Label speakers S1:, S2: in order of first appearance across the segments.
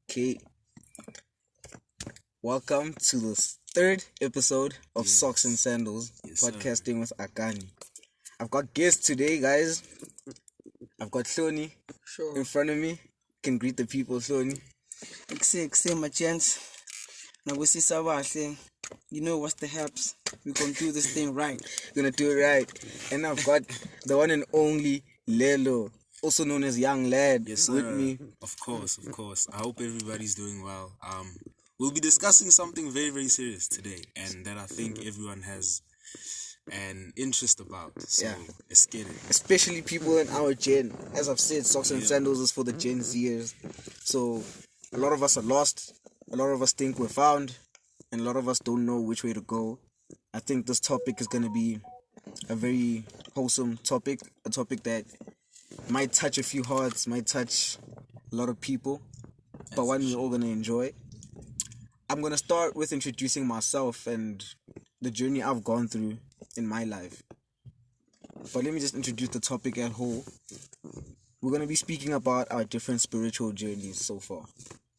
S1: Okay, welcome to the third episode of Socks and Sandles, podcasting with Akani. I've got guests today, guys. I've got HLONI in front of me. Can greet the people, HLONI.
S2: Say my chance. Now we see Sabahle. You know what's the helps. We're gonna do this thing right.
S1: Gonna do it right. And I've got the one and only Lelo, also known as YUNGLAD, with me.
S3: Of course. I hope everybody's doing well. We'll be discussing something very, very serious today, and that I think everyone has an interest about. So let's get it.
S1: Especially people in our gen. As I've said, Socks and Sandals is for the Gen Zers. So a lot of us are lost. A lot of us think we're found, and a lot of us don't know which way to go. I think this topic is going to be a very wholesome topic, a topic that might touch a few hearts, might touch a lot of people, but one we're all going to enjoy. I'm going to start with introducing myself and the journey I've gone through in my life. But let me just introduce the topic at whole. We're going to be speaking about our different spiritual journeys so far.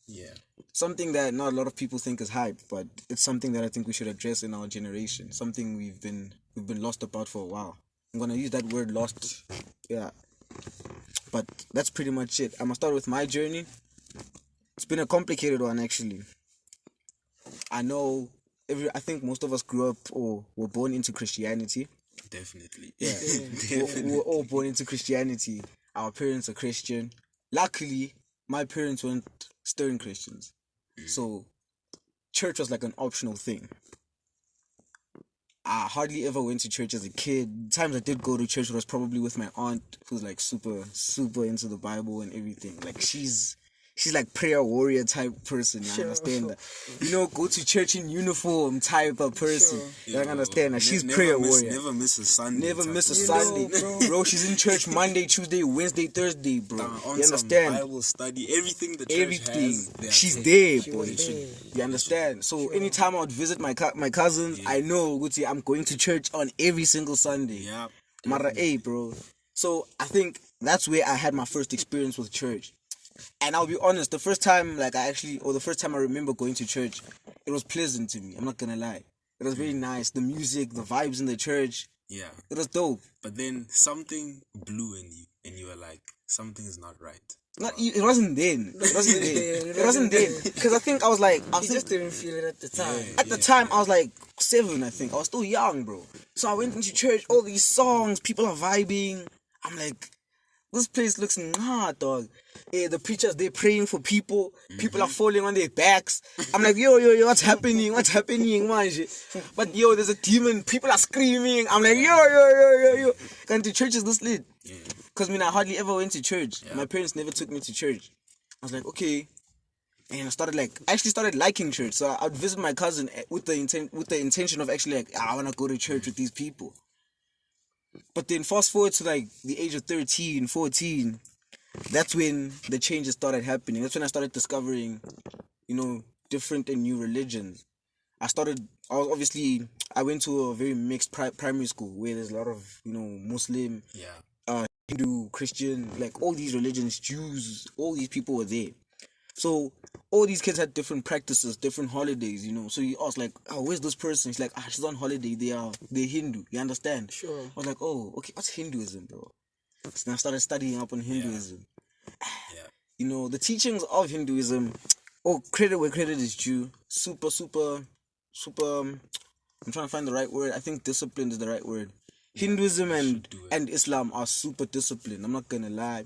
S3: Yeah.
S1: Something that not a lot of people think is hype, but it's something that I think we should address in our generation. Something we've been lost about for a while. I'm gonna use that word lost. Yeah. But that's pretty much it. I'm gonna start with my journey. It's been a complicated one actually. I know I think most of us grew up or were born into Christianity.
S3: Definitely.
S1: Yeah. We're all born into Christianity. Our parents are Christian. Luckily, my parents weren't stern Christians. So, church was like an optional thing. I hardly ever went to church as a kid. Times I did go to church was probably with my aunt, who's like super into the Bible and everything. Like she's like prayer warrior type person. You understand that? You know, go to church in uniform type of person. You understand that? She's prayer warrior.
S3: Never miss a Sunday.
S1: Never miss a Sunday, bro. She's in church Monday, Tuesday, Wednesday, Thursday, bro. You understand?
S3: Bible study, everything the church has.
S1: She's there, boy. You understand? So anytime I would visit my cousins, I know, Gucci, I'm going to church on every single Sunday.
S3: Yeah.
S1: Mara, bro. So I think that's where I had my first experience with church. And I'll be honest, the first time I remember going to church, it was pleasant to me. I'm not gonna lie. It was very nice. The music, the vibes in the church.
S3: Yeah.
S1: It was dope.
S3: But then something blew in you, and you were like, something is not right.
S1: It wasn't then. It wasn't then. Because I think I was like...
S2: You just didn't feel it at the time.
S1: At the time, I was like 7, I think. I was still young, bro. So I went into church, all these songs, people are vibing. I'm like, this place looks dog. The preachers, they're praying for people. People are falling on their backs. I'm like, yo, what's happening, man? But yo, there's a demon. People are screaming. I'm like, yo. Going to church is this lit. Because I hardly ever went to church. Yeah. My parents never took me to church. I was like, okay. And I actually started liking church. So I'd visit my cousin with the intention of actually like, I want to go to church with these people. But then fast forward to like the age of 13, 14, that's when the changes started happening. That's when I started discovering, different and new religions. I went to a very mixed primary school where there's a lot of, Muslim, Hindu, Christian, like all these religions, Jews, all these people were there. So all these kids had different practices, different holidays, So you ask like, oh, where's this person? He's like, she's on holiday. They're Hindu. You understand?
S2: Sure.
S1: I was like, oh, okay, what's Hinduism, bro? So I started studying up on Hinduism.
S3: Yeah.
S1: The teachings of Hinduism, credit where credit is due. Super, I'm trying to find the right word. I think disciplined is the right word. Hinduism and Islam are super disciplined. I'm not gonna lie.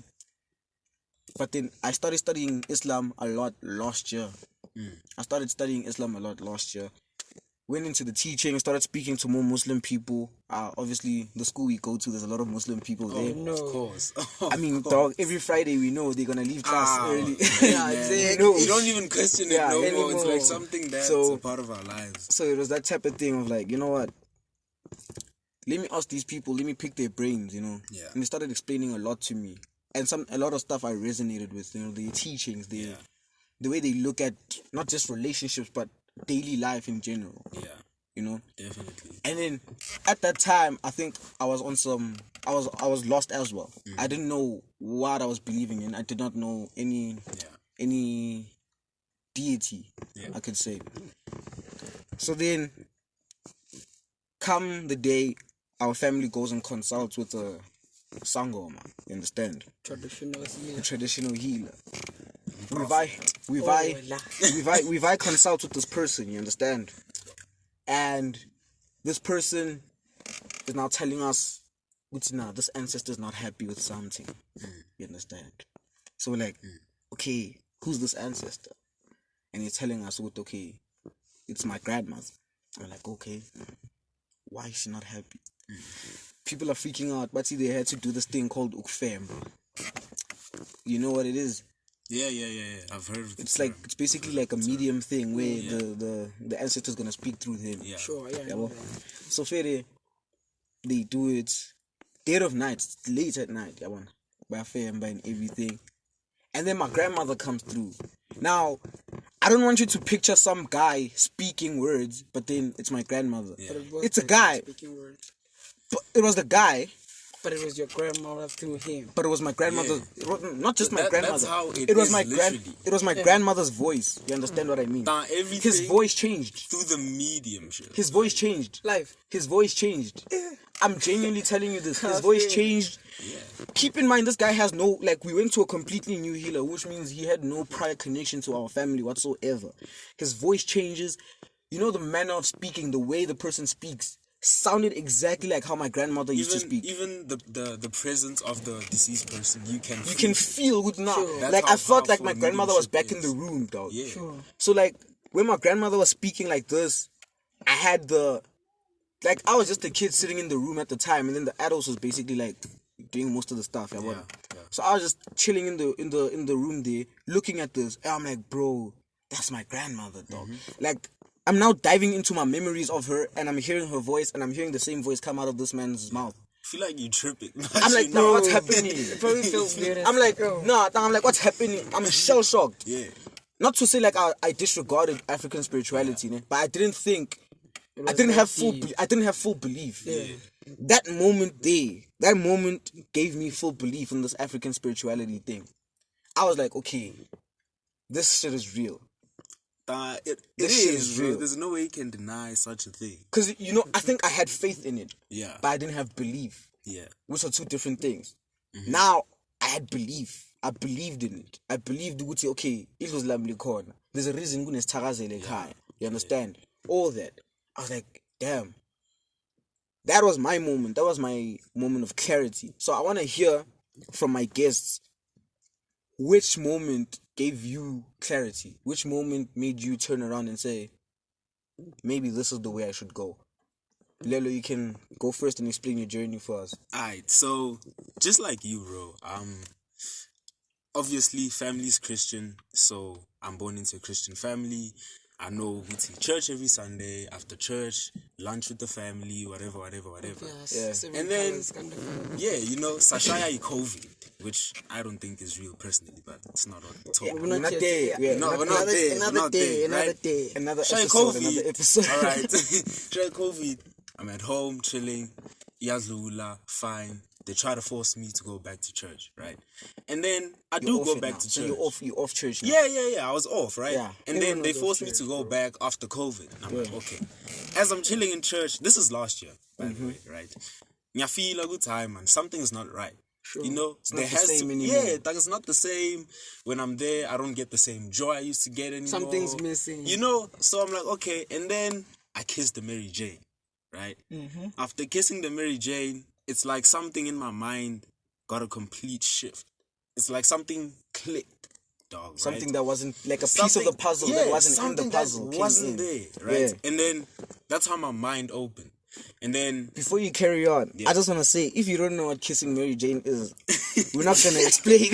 S1: But then I started studying Islam a lot last year. Went into the teaching, started speaking to more Muslim people. Obviously, the school we go to, there's a lot of Muslim people there.
S2: No.
S3: Of course.
S1: Dog, every Friday we know they're gonna leave class early.
S3: You don't even question it no
S1: anymore.
S3: more. It's like something that's a part of our lives.
S1: So it was that type of thing of like, you know what? Let me ask these people, let me pick their brains,
S3: Yeah.
S1: And they started explaining a lot to me. And a lot of stuff I resonated with, their teachings, the way they look at not just relationships, but daily life in general.
S3: Yeah.
S1: you know.
S3: Definitely.
S1: And then at that time, I think I was on some. I was lost as well. I didn't know what I was believing in. I did not know any deity. I could say. So then, come the day, our family goes and consults with a sangoma. You understand? A traditional healer. We consult with this person. You understand? And this person is now telling us, this ancestor is not happy with something. You understand? So we're like, okay, who's this ancestor? And he's telling us, okay, it's my grandmother. We're like, okay, why is she not happy? People are freaking out, but see, they had to do this thing called ukfem, bro. You know what it is?
S3: Yeah. I've heard of it.
S1: It's basically like a medium thing where the ancestor's gonna speak through him.
S3: Yeah.
S2: Sure, yeah.
S1: Well, so Fede, they do it dead of night, late at night, by fame, and everything. And then my grandmother comes through. Now, I don't want you to picture some guy speaking words, but then it's my grandmother.
S3: Yeah.
S1: It's a guy.
S2: Speaking words.
S1: But it was the guy.
S2: But it was your grandmother through him.
S1: But it was my grandmother.
S3: Yeah.
S1: It was not just my grandmother.
S3: That's how
S1: it was
S3: is,
S1: my
S3: literally.
S1: It was my grandmother's voice. You understand what I mean?
S3: Everything
S1: His voice changed.
S3: through the medium shit.
S1: His voice changed.
S2: Life.
S1: His voice changed. I'm genuinely telling you this. His voice changed.
S3: Yeah.
S1: Keep in mind, this guy has no, we went to a completely new healer, which means he had no prior connection to our family whatsoever. His voice changes. You know, the manner of speaking, the way the person speaks, sounded exactly like how my grandmother used to speak.
S3: Even the presence of the deceased person, you can
S1: feel good now.
S3: That's
S1: Like,
S3: how
S1: I felt like
S3: powerful
S1: my grandmother was back
S3: mediumship
S1: in the room, dog.
S3: Yeah.
S2: Sure.
S1: So, when my grandmother was speaking like this, I had I was just a kid sitting in the room at the time, and then the adults was basically doing most of the stuff. Yeah. So I was just chilling in the room there, looking at this, and I'm like, bro, that's my grandmother, dog. I'm now diving into my memories of her, and I'm hearing her voice, and I'm hearing the same voice come out of this man's mouth.
S3: I feel like you tripping.
S1: I'm like, no, what's happening?
S2: It probably feels weird.
S1: I'm like, I'm like, what's happening? I'm shell shocked.
S3: Yeah.
S1: Not to say I disregarded African spirituality, but I didn't think. I didn't have full belief.
S2: Yeah.
S1: That moment gave me full belief in this African spirituality thing. I was like, okay, this shit is real.
S3: It
S1: This shit
S3: is
S1: is
S3: real.
S1: real.
S3: There's no way you can deny such a thing.
S1: Because, I think I had faith in it.
S3: Yeah.
S1: But I didn't have belief.
S3: Yeah.
S1: Which are two different things. Now, I had belief. I believed in it. I believed, okay, it was lamli corner. There's a reason you understand? All that. I was like, damn. That was my moment. That was my moment of clarity. So I want to hear from my guests, which moment gave you clarity? Which moment made you turn around and say, maybe this is the way I should go? Lelo, you can go first and explain your journey for us.
S3: Alright, so just like you, bro, obviously family's Christian, so I'm born into a Christian family. I know we to church every Sunday, after church, lunch with the family, whatever.
S2: Yes.
S1: Yeah.
S3: And then, Sashaya COVID, which I don't think is real personally, but it's not on the topic.
S1: We're not there. Yeah.
S3: No, we're not there.
S2: Another day.
S1: Another
S3: Shaya
S1: episode.
S3: COVID.
S1: Another episode.
S3: Alright. Shaya COVID. I'm at home, chilling. Yazlula, fine. They try to force me to go back to church, right? And then I do go back to church.
S1: So you're off church now.
S3: Yeah. I was off, right?
S1: Yeah.
S3: And then they forced me to go back after COVID. And I'm like, okay. As I'm chilling in church, this is last year, by the way, right? I feel a good time, man. Something's not right.
S1: Sure.
S3: It's
S1: not the same anymore.
S3: Yeah, it's not the same. When I'm there, I don't get the same joy I used to get anymore.
S2: Something's missing.
S3: So I'm like, okay. And then I kissed the Mary Jane, right? After kissing the Mary Jane, it's like something in my mind got a complete shift. It's like something clicked, dog.
S1: Something
S3: right?
S1: that wasn't like a piece of the puzzle that wasn't in the puzzle.
S3: That wasn't there, right?
S1: Yeah.
S3: And then that's how my mind opened. And then
S1: before you carry on, I just want to say, if you don't know what kissing Mary Jane is, we're not gonna explain.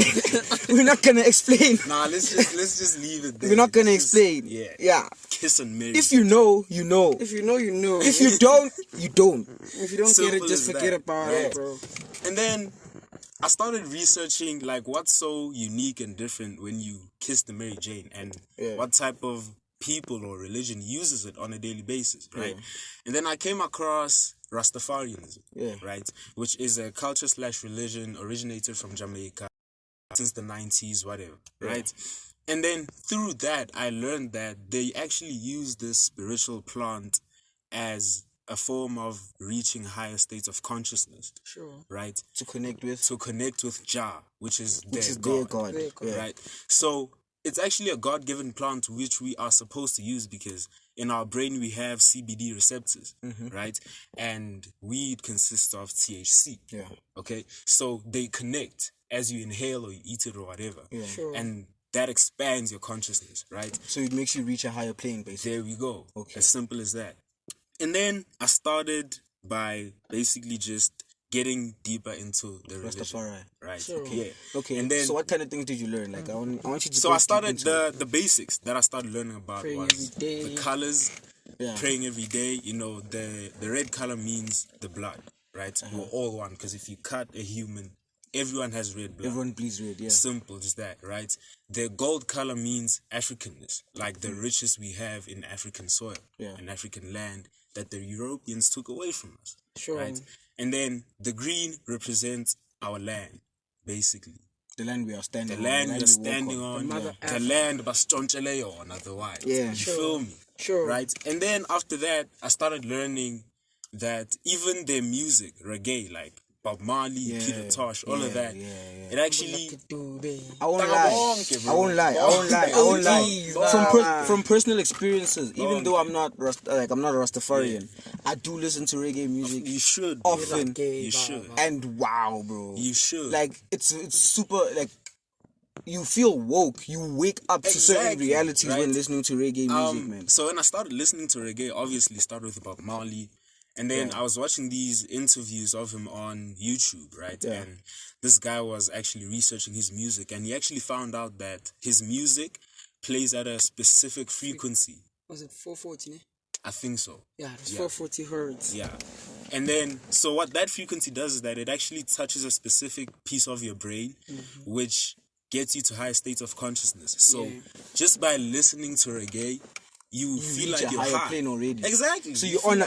S1: We're not gonna explain.
S3: Nah, let's just leave it there.
S1: We're not gonna explain.
S3: Yeah. Kissing Mary.
S1: If you know, you know.
S2: If you know, you know.
S1: If you don't, you don't.
S2: If you don't
S3: Simple
S2: get it, just
S3: as
S2: forget
S3: that,
S2: about
S3: right?
S2: it, bro.
S3: And then I started researching what's so unique and different when you kiss the Mary Jane, and what type of people or religion uses it on a daily basis, right? And then I came across Rastafarianism, right, which is a culture / religion originated from Jamaica since the 90s, whatever, right? And then through that, I learned that they actually use this spiritual plant as a form of reaching higher states of consciousness, right?
S1: To connect with
S3: Jah, which is
S1: their God.
S3: Right? So it's actually a God-given plant which we are supposed to use because in our brain we have CBD receptors, right? And weed consists of THC. Okay? So they connect as you inhale or you eat it or whatever. And that expands your consciousness, right?
S1: So it makes you reach a higher plane, basically.
S3: There we go.
S1: Okay.
S3: As simple as that. And then I started by basically just getting deeper into the religion.
S1: Rastafari.
S3: Right. Yeah.
S1: Okay.
S3: And then,
S1: so what kind of things did you learn? Like I want you to.
S3: So I started the basics that I started learning about
S2: Praying
S3: was
S2: every day.
S3: the colors, praying every day. You know, the red color means the blood, right? We're all one because if you cut a human, everyone has red blood.
S1: Everyone bleeds red, yeah.
S3: Simple, just that, right? The gold color means Africanness, like the riches we have in African soil, in African land that the Europeans took away from us, right? And then the green represents our land, basically.
S1: The land we are standing on.
S3: The land we are standing on. The land bastoncheleyo on otherwise.
S1: Yeah.
S3: You feel me? Right? And then after that, I started learning that even their music, reggae, like Bob Marley, Peter Tosh, all of that, it actually...
S1: I won't lie. From personal experiences, even though I'm not a Rastafarian, I do listen to reggae music.
S3: You should.
S1: Often.
S3: You should.
S1: And wow, bro.
S3: You should.
S1: Like, it's super, like, you feel woke. You wake up to certain realities when listening to reggae music, man.
S3: So when I started listening to reggae, obviously started with Bob Marley. And then I was watching these interviews of him on YouTube, right? And this guy was actually researching his music, and he actually found out that his music plays at a specific frequency.
S2: Was it 440? Ne?
S3: I think so.
S2: Yeah, it's 440 hertz.
S3: Yeah. And then, so what that frequency does is that it actually touches a specific piece of your brain, which gets you to higher states of consciousness. So just by listening to reggae, you feel like you're
S1: higher
S3: high.
S1: plane already.
S3: Exactly.
S1: So you're on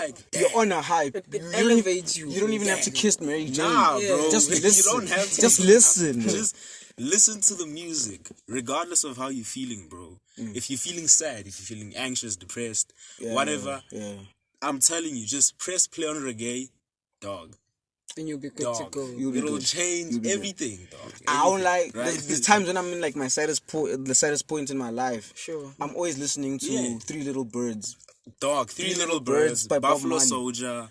S1: a high.
S2: It elevates you.
S1: You don't even have to kiss Mary Jane.
S3: Nah, bro.
S1: Just listen.
S3: You don't have to.
S1: Just listen.
S3: Just listen to the music, regardless of how you're feeling, bro. If you're feeling sad, if you're feeling anxious, depressed, whatever, I'm telling you, just press play on reggae, dog.
S2: And you'll be good to go.
S3: It'll change everything, dog.
S1: I don't like. There's times when I'm in like the saddest point in my life. I'm always listening to Three Little Birds.
S3: Dog, Three Little Birds by Buffalo Soldier.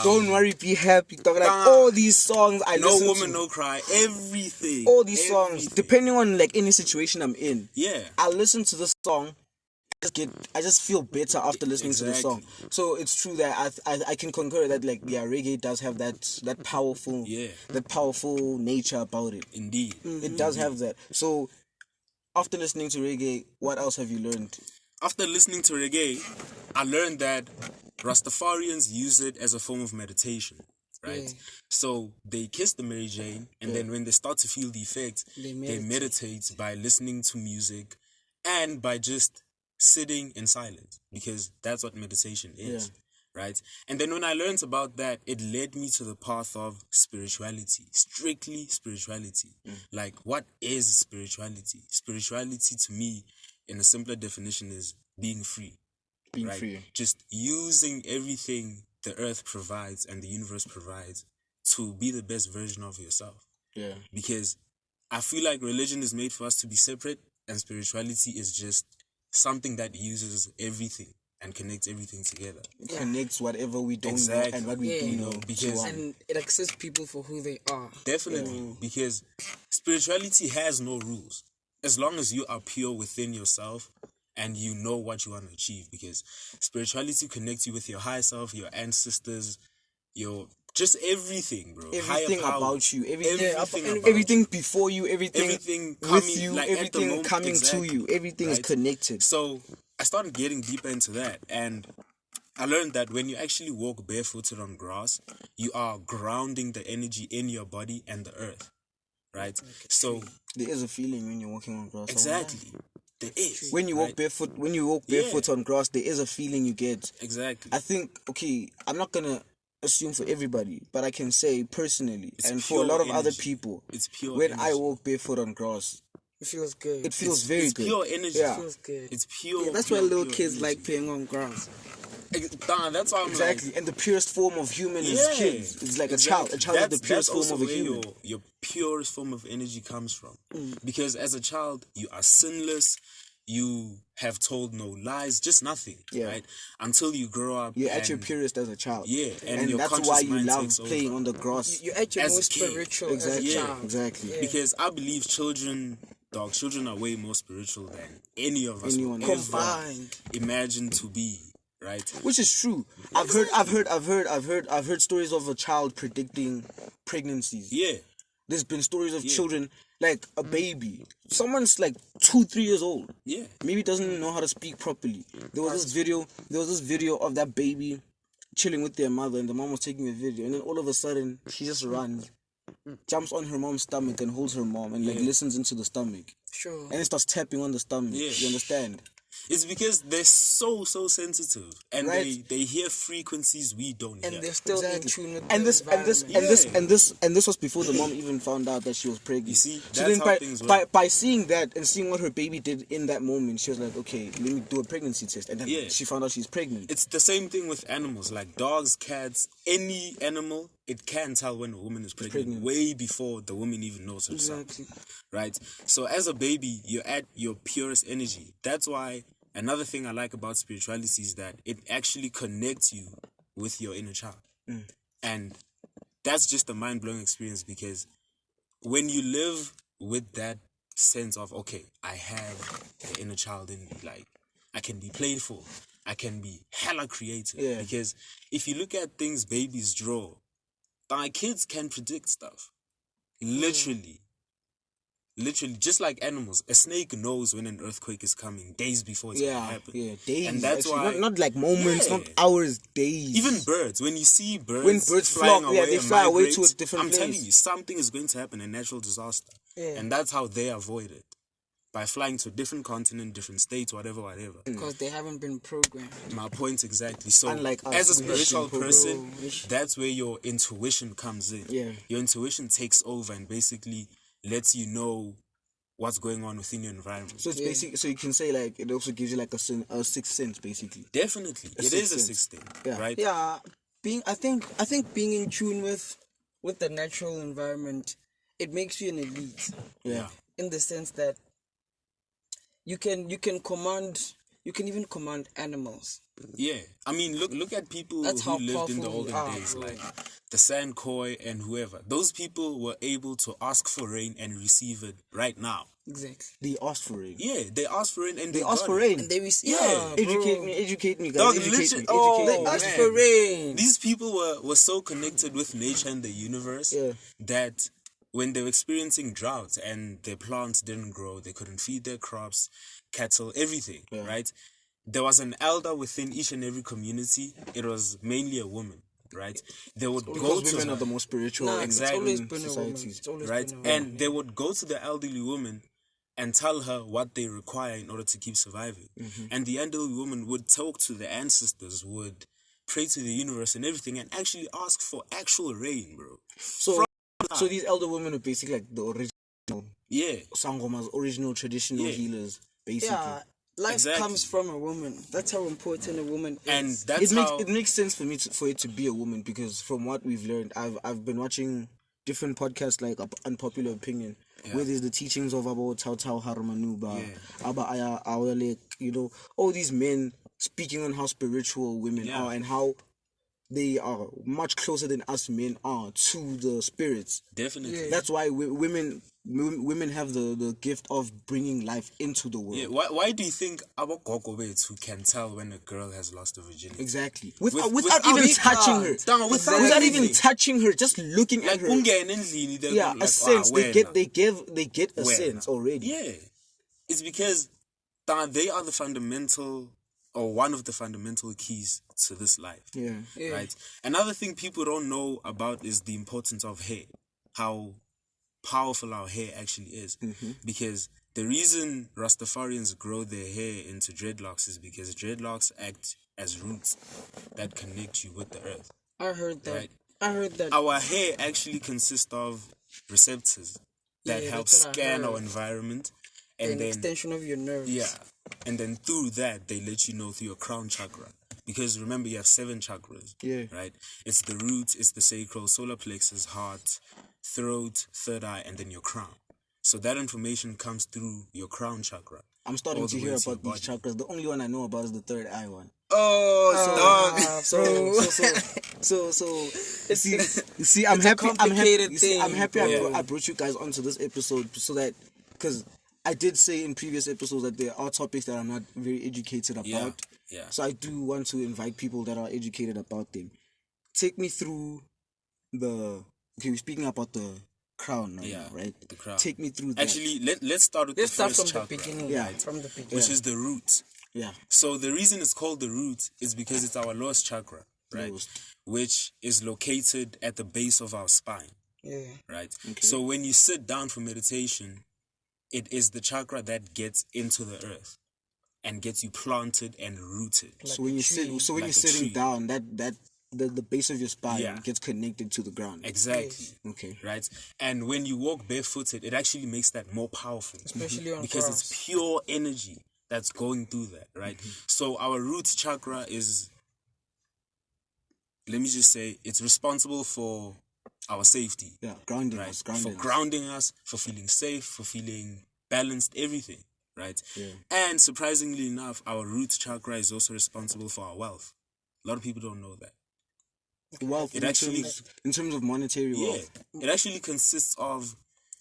S1: Don't worry, be happy. Dog, like all these songs I listen to.
S3: No Woman, No Cry. Everything.
S1: All these songs, depending on like any situation I'm in.
S3: Yeah.
S1: I listen to this song. I just feel better after listening to the song. So it's true that I can concur that like reggae does have that powerful nature about it.
S3: Indeed.
S1: It does have that. So after listening to reggae, what else have you learned?
S3: After listening to reggae, I learned that Rastafarians use it as a form of meditation. Right? So they kiss the Mary Jane, and then when they start to feel the effects, they meditate by listening to music and by just sitting in silence, because that's what meditation is, right? And then when I learned about that, it led me to the path of spirituality, strictly spirituality. Like, what is spirituality? Spirituality to me, in a simpler definition, is being free.
S1: Being free.
S3: Just using everything the earth provides and the universe provides to be the best version of yourself.
S1: Yeah.
S3: Because I feel like religion is made for us to be separate, and spirituality is just something that uses everything and connects everything together.
S1: It connects whatever we don't know and what we do know.
S3: Because
S2: and it accepts people for who they are.
S3: Definitely. Because spirituality has no rules. As long as you are pure within yourself and you know what you want to achieve. Because spirituality connects you with your higher self, your ancestors, your... just everything, bro.
S1: Everything about you.
S3: Everything
S1: everything before you. Everything
S3: coming,
S1: with you.
S3: like,
S1: everything coming to you. Everything is connected.
S3: So I started getting deeper into that. And I learned that when you actually walk barefooted on grass, you are grounding the energy in your body and the earth. Right? So
S1: there is a feeling when you're walking on grass.
S3: Exactly. There is.
S1: When you walk barefoot on grass, there is a feeling you get.
S3: Exactly.
S1: I think, okay, I'm not gonna assume for everybody, but I can say personally, and for a lot of other people,
S3: it's pure
S1: when
S3: energy.
S1: I walk barefoot on grass,
S2: It feels good.
S1: it feels very good.
S3: It's pure energy.
S1: Yeah.
S2: It feels good.
S3: It's pure.
S2: Yeah, that's
S3: pure,
S2: why little
S3: pure
S2: kids
S3: energy.
S2: like playing on grass.
S3: That's why I'm
S1: Exactly,
S3: like,
S1: and the purest form of human is kids. It's like a child. A child is the purest form of a human.
S3: Your purest form of energy comes from. Because as a child, you are sinless. You have told no lies, just nothing, right? Until you grow up.
S1: You're at your purest as a child.
S3: Yeah,
S1: and
S3: your
S1: that's
S3: conscious
S1: why you
S3: mind
S1: love
S3: takes
S1: playing
S3: over.
S1: on the grass.
S2: You're at your
S3: As a
S2: most
S3: kid.
S2: spiritual
S1: Exactly,
S2: as a child.
S1: exactly.
S2: Yeah.
S3: Because I believe children are way more spiritual than any of us
S1: Anyone
S3: will ever
S2: combined.
S3: imagine to be, right?
S1: Which is true. I've heard stories of a child predicting pregnancies.
S3: Yeah.
S1: There's been stories of children, like a baby. Someone's like 2-3 years old.
S3: Yeah.
S1: Maybe doesn't even know how to speak properly. There was this video of that baby chilling with their mother, and the mom was taking a video, and then all of a sudden she just runs, jumps on her mom's stomach and holds her mom and like listens into the stomach.
S2: Sure.
S1: And then starts tapping on the stomach.
S3: Yeah.
S1: You understand?
S3: It's because they're so sensitive, and
S1: Right.
S3: they hear frequencies we don't
S2: And
S3: hear.
S2: they're still in
S1: Exactly.
S2: tune with
S1: And
S2: the
S1: this was before the mom even found out that she was pregnant.
S3: You see,
S1: so
S3: that's
S1: then
S3: how things work.
S1: by seeing that and seeing what her baby did in that moment, she was like, okay, let me do a pregnancy test. And then she found out she's pregnant.
S3: It's the same thing with animals, like dogs, cats, any animal. It can tell when a woman is pregnant way before the woman even knows herself.
S2: Exactly.
S3: Right? So as a baby, you're at your purest energy. That's why another thing I like about spirituality is that it actually connects you with your inner child. And that's just a mind-blowing experience, because when you live with that sense of, okay, I have the inner child in me, like, I can be playful, I can be hella creative.
S1: Yeah.
S3: Because if you look at things babies draw, my kids can predict stuff. Literally, just like animals. A snake knows when an earthquake is coming days before it's gonna happen.
S1: Yeah, days.
S3: And that's
S1: actually.
S3: why
S1: not like moments,
S3: Yeah.
S1: not hours, days.
S3: even birds, when you see birds,
S1: When birds
S3: flying
S1: flock,
S3: away
S1: they
S3: and
S1: fly away
S3: migrate,
S1: to a different
S3: I'm
S1: place.
S3: telling you, something is going to happen, a natural disaster.
S2: Yeah.
S3: And that's how they avoid it. By flying to a different continent, different states, whatever.
S2: Because they haven't been programmed.
S3: My point exactly. So,
S1: Unlike us,
S3: as a
S1: we have
S3: spiritual
S1: been
S3: person,
S2: programmed.
S3: that's where your intuition comes in.
S1: Yeah.
S3: Your intuition takes over and basically lets you know what's going on within your environment.
S1: So it's basic. So you can say like it also gives you like a sixth sense, basically.
S3: Definitely, it is a
S1: sixth
S3: sixth thing,
S1: Yeah.
S3: right?
S2: Yeah. I think being in tune with the natural environment, it makes you an elite.
S1: Yeah.
S2: In the sense that you can even command animals.
S3: Yeah, I mean, look at people
S2: That's
S3: who
S2: how
S3: lived in the
S2: powerful we
S3: olden
S2: are,
S3: days,
S2: bro.
S3: like the Sand Koi and whoever. Those people were able to ask for rain and receive it right now.
S2: Exactly.
S1: They asked for rain.
S3: Yeah, they asked for rain and
S1: They asked
S3: got
S1: for
S3: it.
S1: rain.
S2: And they receive.
S3: Yeah.
S1: Educate me, guys.
S3: Dog,
S1: educate
S3: literally-
S1: me.
S3: oh,
S1: Educate
S2: They
S1: me.
S2: asked
S3: man.
S2: for rain.
S3: These people were so connected with nature and the universe that when they were experiencing drought and their plants didn't grow, they couldn't feed their crops, cattle, everything, right? There was an elder within each and every community. It was mainly a woman, right? They would go
S1: Because
S3: to
S1: women
S3: her,
S1: are the most spiritual
S2: Nah,
S3: Exactly.
S2: It's always been a woman.
S1: societies.
S2: It's always
S3: right?
S2: been a woman.
S3: And they would go to the elderly woman and tell her what they require in order to keep surviving. And the elderly woman would talk to the ancestors, would pray to the universe and everything, and actually ask for actual rain, bro.
S1: So these elder women are basically like the original
S3: Yeah,
S1: sangomas, original traditional healers, basically.
S2: Yeah, life
S3: Exactly.
S2: comes from a woman. That's how important a woman is.
S3: and that's how
S1: It makes sense for it to be a woman, because from what we've learned, I've been watching different podcasts like Unpopular Opinion, where there's the teachings of about Tau Harmanuba, Aba Aya Awele, all these men speaking on how spiritual women are and how they are much closer than us men are to the spirits.
S3: definitely.
S1: That's why women have the gift of bringing life into the world.
S3: Yeah, why do you think our gogobetes who can tell when a girl has lost her virginity?
S1: Exactly. Without
S3: without
S1: even
S3: we
S1: touching her.
S3: Dang, without
S1: Without even
S3: anything.
S1: touching her, just looking
S3: Like
S1: at her.
S3: ungena endlini, they're
S1: Yeah,
S3: like,
S1: a sense.
S3: wena.
S1: They get a
S3: Wena.
S1: sense already.
S3: Yeah, it's because they are the fundamental, or one of the fundamental keys to this life.
S1: Yeah.
S3: Right. Another thing people don't know about is the importance of hair. How powerful our hair actually is, because the reason Rastafarians grow their hair into dreadlocks is because dreadlocks act as roots that connect you with the earth.
S2: I heard that.
S3: Right.
S2: I heard that.
S3: Our hair actually consists of receptors that
S2: Yeah,
S3: help
S2: that's what I
S3: scan our
S2: heard.
S3: environment, and
S2: An
S3: then
S2: extension of your nerves.
S3: yeah, and then through that they let you know through your crown chakra. Because remember, you have 7 chakras.
S1: Yeah.
S3: Right. It's the root, it's the sacral, solar plexus, heart, throat, third eye, and then your crown. So that information comes through your crown chakra.
S1: I'm starting
S3: all
S1: to
S3: the
S1: hear
S3: way to
S1: about
S3: your
S1: these
S3: body.
S1: chakras. The only one I know about is the third eye one.
S3: Oh,
S1: You see, I'm
S2: It's a
S1: happy.
S2: complicated
S1: You see, I'm
S2: thing,
S1: happy.
S3: bro.
S1: I brought you guys onto this episode so that because I did say in previous episodes that there are topics that I'm not very educated about.
S3: Yeah.
S1: So I do want to invite people that are educated about them. Take me through the. Okay, we're speaking about the crown right now, right?
S3: The crown.
S1: Take me through that.
S3: Actually, let's start with
S2: Let's
S3: the
S2: start
S3: first
S2: from
S3: chakra,
S2: the beginning.
S1: Yeah.
S2: From the beginning.
S3: which is the root.
S1: Yeah.
S3: So the reason it's called the root is because it's our lowest chakra, right?
S1: Lowest.
S3: Which is located at the base of our spine,
S2: Yeah.
S3: right? So when you sit down for meditation, it is the chakra that gets into the earth and gets you planted and rooted.
S1: So when you sit,
S2: tree.
S1: so when
S3: Like
S1: you're
S3: a
S1: sitting
S3: tree.
S1: down, the base of your spine
S3: Yeah.
S1: gets connected to the ground.
S3: Exactly.
S1: Okay.
S3: Right? And when you walk barefooted, it actually makes that more powerful.
S2: Especially on
S3: because
S2: grass.
S3: it's pure energy that's going through that, right? So our root chakra is, let me just say, it's responsible for our safety,
S1: Yeah, grounding
S3: right?
S1: us,
S3: For grounding us, for feeling safe, for feeling balanced, everything, right?
S1: Yeah.
S3: And surprisingly enough, our root chakra is also responsible for our wealth. A lot of people don't know that.
S1: Wealth
S3: It
S1: in
S3: actually-
S1: terms of monetary
S3: Yeah,
S1: wealth.
S3: it actually consists of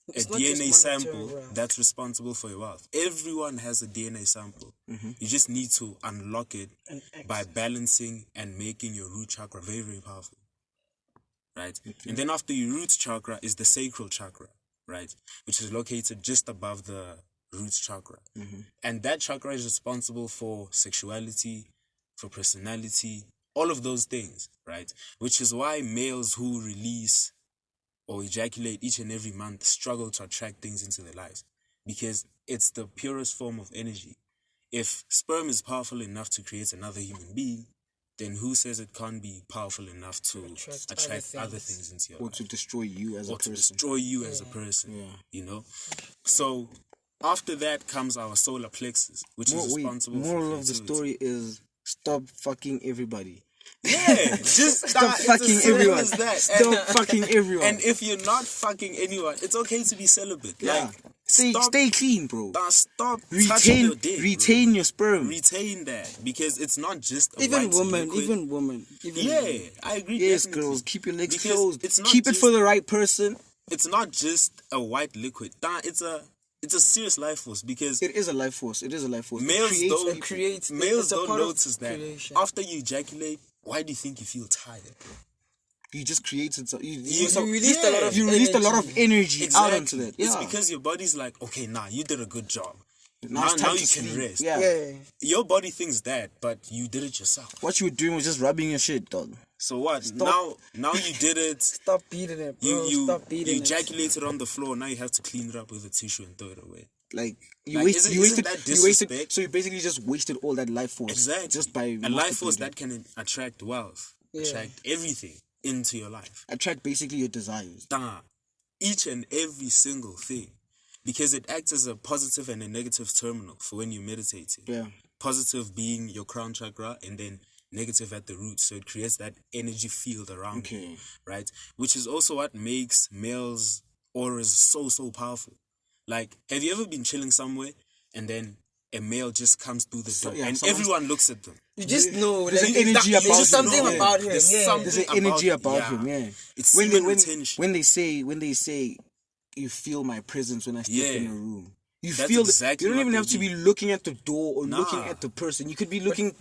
S3: a
S2: It's not just
S3: DNA
S2: monetary
S3: sample
S2: wealth.
S3: that's responsible for your wealth. Everyone has a DNA sample. You just need to unlock it
S2: And
S3: by balancing and making your root chakra very, very powerful. Right? And then after your root chakra is the sacral chakra, right? Which is located just above the root chakra. And that chakra is responsible for sexuality, for personality, all of those things, right? Which is why males who release or ejaculate each and every month struggle to attract things into their lives because it's the purest form of energy. If sperm is powerful enough to create another human being, then who says it can't be powerful enough to attract other things into your
S1: Or
S3: life?
S1: to destroy you as a
S3: Or to
S1: person.
S3: destroy you as a person,
S1: Yeah.
S3: you know? So after that comes our solar plexus, which is responsible for
S1: Moral of the
S3: fertility.
S1: story is stop fucking everybody.
S3: Yeah, just
S1: Stop fucking everyone.
S3: That.
S1: Stop fucking everyone.
S3: And if you're not fucking anyone, it's okay to be celibate.
S1: yeah.
S3: Like,
S1: Stay clean, bro.
S3: stop touching your dick.
S1: Retain your sperm.
S3: Retain that because it's not just a
S2: even
S3: white
S2: women,
S3: liquid.
S2: even women.
S3: Yeah, I agree.
S1: Yes,
S3: definitely.
S1: girls, keep your legs
S3: Because
S1: closed.
S3: it's not
S1: Keep it
S3: just-
S1: for the right person.
S3: It's not just a white liquid. It's a serious life force because
S1: It is a life force. It is a life force. It
S3: males
S1: creates
S3: don't
S1: people.
S3: males
S2: it's a
S3: don't
S2: part of
S3: notice that
S2: creation.
S3: after you ejaculate. Why do you think you feel tired?
S1: You just created some. You
S2: released a lot of
S1: you released a lot of energy out
S3: Exactly.
S1: onto that.
S3: It's
S1: Yeah.
S3: because your body's like, okay, you did a good job.
S1: Now it's time
S3: Now
S1: to
S3: you can
S1: sleep.
S3: rest.
S1: Yeah.
S2: Yeah.
S3: Your body thinks that, but you did it yourself.
S1: What you were doing was just rubbing your shit, dog.
S3: So what? Now you did it.
S2: Stop beating it, bro.
S3: You
S2: Stop beating
S3: you
S2: it.
S3: ejaculated on the floor. Now you have to clean it up with a tissue and throw it away.
S1: Like you
S3: Like,
S1: wasted.
S3: isn't that disrespect?
S1: So you basically just wasted all that life force.
S3: Exactly.
S1: Just by
S3: a life force
S1: masturbating.
S3: that can attract wealth, attract everything into your life.
S1: attract basically your desires.
S3: Each and every single thing, because it acts as a positive and a negative terminal for when you're meditating.
S1: Yeah.
S3: Positive being your crown chakra, and then negative at the root. So it creates that energy field around you, right? Which is also what makes males' auras so powerful. Like, have you ever been chilling somewhere and then a male just comes through the door and everyone looks at them?
S2: You just know.
S1: There's
S2: like,
S1: an energy
S2: there's
S1: about
S2: just
S1: him.
S2: something
S1: Yeah.
S2: about him.
S3: There's
S2: Yeah.
S3: something
S1: There's an energy
S3: about
S1: about him. Yeah.
S3: It's
S1: When
S3: semen retention.
S1: when they say you feel my presence when I step in a room. You
S3: That's
S1: feel
S3: exactly
S1: you don't
S3: what
S1: even
S3: they
S1: have to
S3: do.
S1: be looking at the door or
S3: Nah.
S1: looking at the person. You could be looking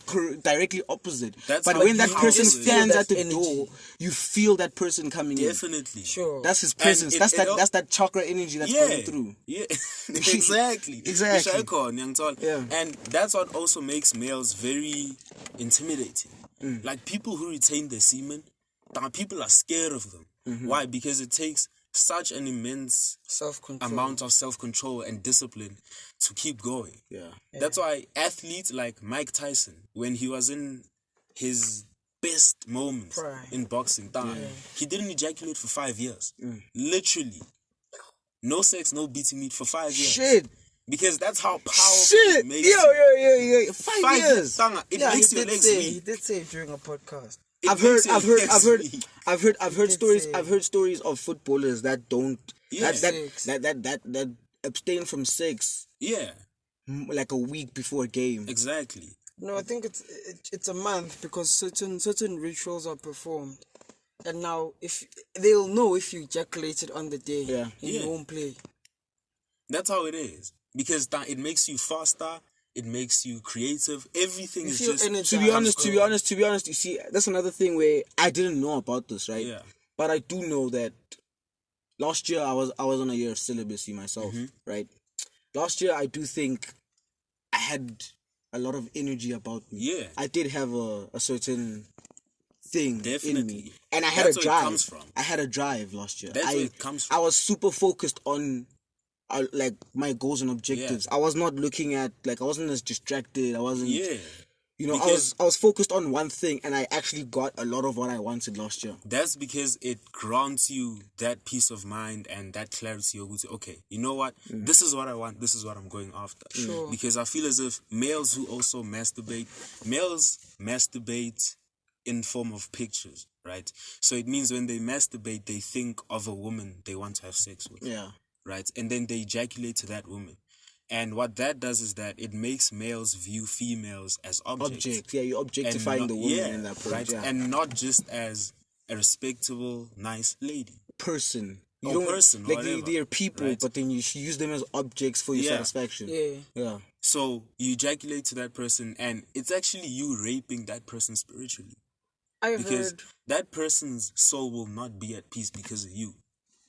S1: directly opposite.
S3: That's
S1: but
S3: how
S1: when that
S3: you
S1: person
S3: feel
S1: stands
S2: that
S1: at the
S2: energy.
S1: door, you feel that person coming in.
S3: Definitely.
S2: Sure.
S1: That's his
S3: And
S1: presence.
S3: it-
S1: That's
S3: it-
S1: that's that chakra energy that's going through.
S3: Yeah, exactly.
S1: Exactly.
S3: Ishaykhona, ngiyangithola.
S1: Yeah.
S3: And that's what also makes males very intimidating. Like people who retain their semen, people are scared of them. Why? Because it takes such an immense
S2: Self-control.
S3: amount of self-control and discipline to keep going.
S1: Yeah.
S3: That's why athletes like Mike Tyson, when he was in his best moments
S2: Prime.
S3: in boxing, he didn't ejaculate for 5 years. Literally. No sex, no beating meat for 5 years.
S1: Shit.
S3: Because that's how powerful
S1: Shit.
S3: it makes
S1: Yo,
S3: you.
S1: yo, yo, yo. 5 years.
S3: Tanga, it
S2: Yeah,
S3: makes
S2: he
S3: your
S2: did
S3: legs
S2: say.
S3: weak.
S2: He did say during a podcast.
S3: It
S1: I've heard
S3: makes your legs weak.
S1: stories.
S2: say.
S1: I've heard stories of footballers that don't
S3: Yeah.
S1: that abstain from sex
S3: Yeah,
S1: like a week before a game.
S3: exactly.
S2: No, I think it's a month because certain rituals are performed, and now if they'll know if you ejaculated on the day,
S1: Yeah.
S2: and
S3: Yeah.
S2: you won't play.
S3: That's how it is. Because it makes you faster, it makes you creative. Everything
S2: You
S3: is
S2: feel
S3: just
S2: energized.
S1: To be honest, you see, that's another thing where I didn't know about this, right?
S3: Yeah.
S1: But I do know that last year I was on a year of celibacy myself, right? Last year I do think I had a lot of energy about me.
S3: Yeah.
S1: I did have a certain thing in
S3: Definitely.
S1: me, and I had
S3: That's
S1: a
S3: where it
S1: drive.
S3: comes from.
S1: I had a drive last year.
S3: That's where it comes from.
S1: I was super focused on like my goals and objectives. I was not looking at I wasn't as distracted. I wasn't.
S3: Yeah.
S1: You know,
S3: Because-
S1: I was focused on one thing, and I actually got a lot of what I wanted last year.
S3: That's because it grants you that peace of mind and that clarity. You're to, okay, you know what? This is what I want. This is what I'm going after.
S2: Sure.
S3: Because I feel as if males who also males masturbate in form of pictures, right? So it means when they masturbate, they think of a woman they want to have sex with.
S1: Yeah.
S3: Right? And then they ejaculate to that woman. And what that does is that it makes males view females as objects.
S1: Object. Yeah, you're objectifying
S3: And
S1: the
S3: not-
S1: woman
S3: yeah,
S1: in that point.
S3: right?
S1: Yeah.
S3: And not just as a respectable, nice lady.
S1: person. You
S3: Or
S1: don't
S3: person, or
S1: like
S3: whatever,
S1: they are people,
S3: right?
S1: but then you use them as objects for your
S3: Yeah.
S1: satisfaction.
S2: Yeah.
S1: Yeah.
S3: So you ejaculate to that person, and it's actually you raping that person spiritually.
S2: I
S3: Because
S2: heard.
S3: that person's soul will not be at peace because of you.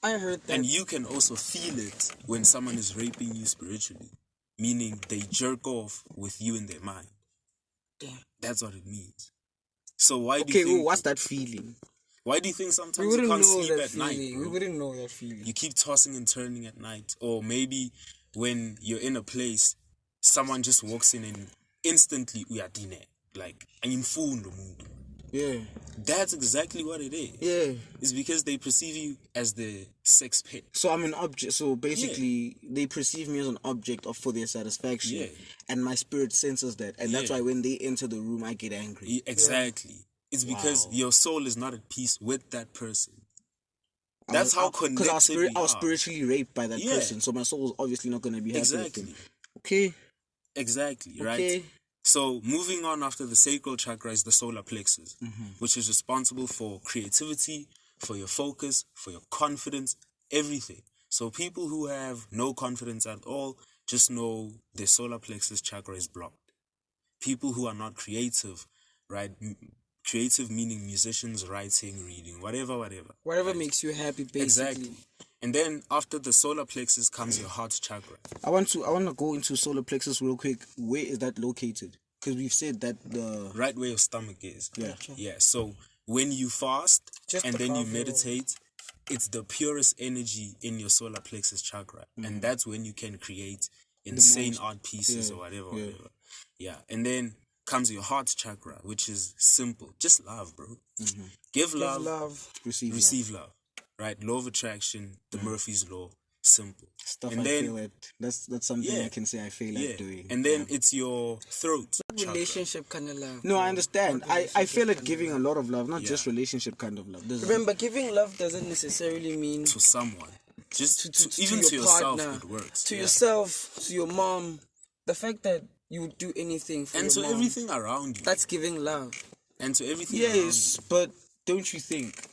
S2: I heard that.
S3: And you can also feel it when someone is raping you spiritually. Meaning they jerk off with you in their mind.
S2: Damn.
S3: That's what it means. So why do
S1: Okay,
S3: you think...
S1: well, what's that feeling?
S3: Why do you think
S2: We
S3: sometimes you
S2: wouldn't
S3: can't
S2: know
S3: sleep
S2: that
S3: at night,
S2: feeling. We
S3: bro?
S2: wouldn't know that feeling.
S3: You keep tossing and turning at night. Or maybe when you're in a place, someone just walks in and instantly, uyadine. Like, ayimfundo umuntu.
S1: Yeah.
S3: That's exactly what it is.
S1: Yeah.
S3: It's because they perceive you as the sex pet.
S1: So I'm an object. So basically, they perceive me as an object for their satisfaction.
S3: Yeah.
S1: And my spirit senses that, and that's
S3: Yeah.
S1: why when they enter the room, I get angry.
S3: Exactly. It's because
S1: Wow.
S3: your soul is not at peace with that person. That's how connected
S1: Because I was
S3: we are.
S1: spiritually raped by that
S3: Yeah.
S1: person, so my soul was obviously not going to be happy with
S3: Exactly.
S1: him. Okay.
S3: Exactly, right?
S1: Okay.
S3: So moving on after the sacral chakra is the solar plexus, which is responsible for creativity, for your focus, for your confidence, everything. So people who have no confidence at all, just know their solar plexus chakra is blocked. People who are not creative, right? Creative meaning musicians, writing, reading, whatever.
S2: Whatever
S3: right?
S2: makes you happy, basically.
S3: Exactly. And then after the solar plexus comes your heart chakra.
S1: I want to go into solar plexus real quick. Where is that located? Because we've said that the
S3: Right where your stomach is.
S1: Yeah.
S3: Yeah. So when you fast
S2: Just
S3: and then you
S2: above your-
S3: meditate, it's the purest energy in your solar plexus chakra. And that's when you can create insane art pieces or whatever. Yeah. And then comes your heart chakra, which is simple. Just love, bro. Give love,
S2: Love.
S1: receive
S3: love. Right? Law of attraction, the Murphy's Law. Simple.
S1: stuff.
S3: And
S1: I
S3: then-
S1: feel at that's something
S3: Yeah.
S1: I can say I feel
S3: Yeah.
S1: like doing.
S3: And then it's your throat chakra.
S2: Relationship kind of love.
S1: No, I understand.
S2: Not
S1: I feel
S2: relationship
S1: like giving a lot of love, not
S3: Yeah.
S1: just relationship kind of love. There's
S2: Remember, giving love doesn't necessarily mean
S3: To someone. Just
S2: to
S3: even
S2: your
S3: to yourself,
S2: partner,
S3: it works.
S2: to
S3: Yeah.
S2: yourself, to your mom. The fact that you would do anything for
S3: And
S2: your
S3: to
S2: mom,
S3: everything around you.
S2: that's giving love.
S3: And to everything around
S1: yes, but don't you think?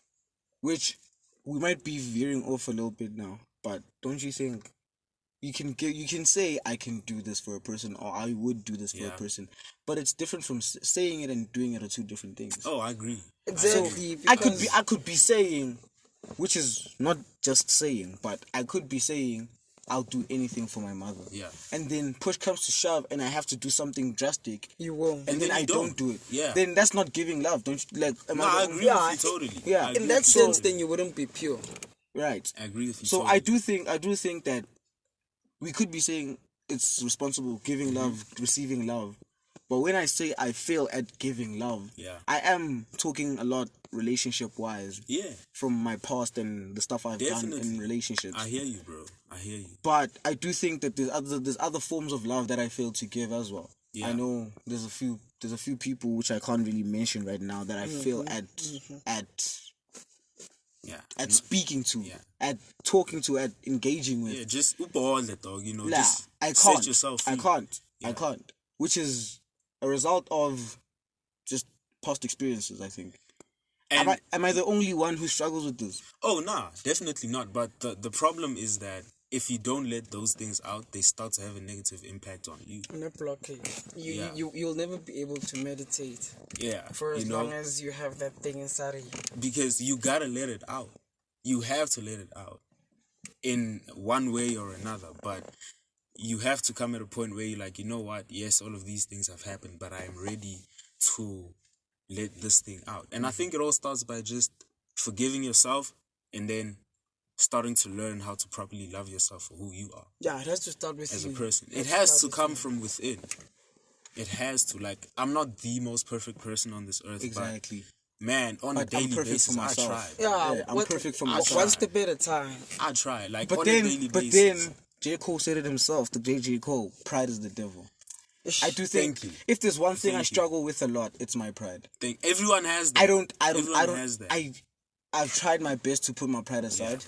S1: Which we might be veering off a little bit now, but don't you think you can say I can do this for a person or I would do this for a
S3: Yeah.
S1: person, but it's different from saying it and doing it are two different things.
S3: you. Oh, I agree.
S2: Exactly.
S1: I could be saying, which is not just saying, but I could be saying I'll do anything for my mother.
S3: Yeah.
S1: And then push comes to shove and I have to do something drastic
S2: You will.
S1: and
S3: And
S1: then
S3: then
S1: I
S3: you
S1: don't
S3: don't.
S1: do it.
S3: Yeah.
S1: Then that's not giving love, don't you? Like, am
S3: No,
S1: I
S3: I
S1: the-
S3: agree
S2: Yeah,
S3: with you totally.
S1: yeah.
S3: I
S1: In
S3: agree
S2: In that
S3: with you
S2: sense,
S3: totally.
S2: then you wouldn't be pure.
S1: Right.
S3: I agree with you.
S1: So
S3: totally.
S1: I do think that we could be saying it's responsible giving love, receiving love. But when I say I fail at giving love,
S3: Yeah.
S1: I am talking a lot relationship wise.
S3: Yeah.
S1: From my past and the stuff I've done in relationships.
S3: I hear you, bro. I hear you.
S1: But I do think that there's other forms of love that I fail to give as well.
S3: Yeah.
S1: I know there's a few people which I can't really mention right now that I fail at speaking to, at talking to, at engaging with.
S3: Yeah, just all the dog, you know.
S1: Nah,
S3: just
S1: I can't.
S3: set yourself free.
S1: I can't. Which is a result of just past experiences, I think.
S3: And
S1: Am I the only one who struggles with this?
S3: oh, nah, definitely not. But the problem is that if you don't let those things out, they start to have a negative impact on you.
S2: And a blockage. You'll never be able to meditate.
S3: Yeah.
S2: For as long as you have that thing inside of you.
S3: Because you gotta let it out. You have to let it out in one way or another. But you have to come at a point where you're like, you know what? Yes, all of these things have happened, but I am ready to let this thing out. And I think it all starts by just forgiving yourself and then starting to learn how to properly love yourself for who you are.
S2: Yeah, it has to start with
S3: as
S2: you.
S3: a person. It has to come from within. It has to. Like, I'm not the most perfect person on this earth.
S1: Exactly.
S3: But, man, on a daily basis, I try.
S2: Yeah,
S1: I'm perfect for myself.
S2: One step at a time.
S3: I try. Like,
S1: but
S3: on
S1: then,
S3: a daily
S1: but
S3: basis.
S1: then, J. Cole said it himself, the J. Cole, pride is the devil. I do think
S3: Thank you.
S1: if there's one thing I struggle with a lot, it's my pride.
S3: Everyone has that.
S1: Everyone
S3: has that.
S1: I've tried my best to put my pride aside,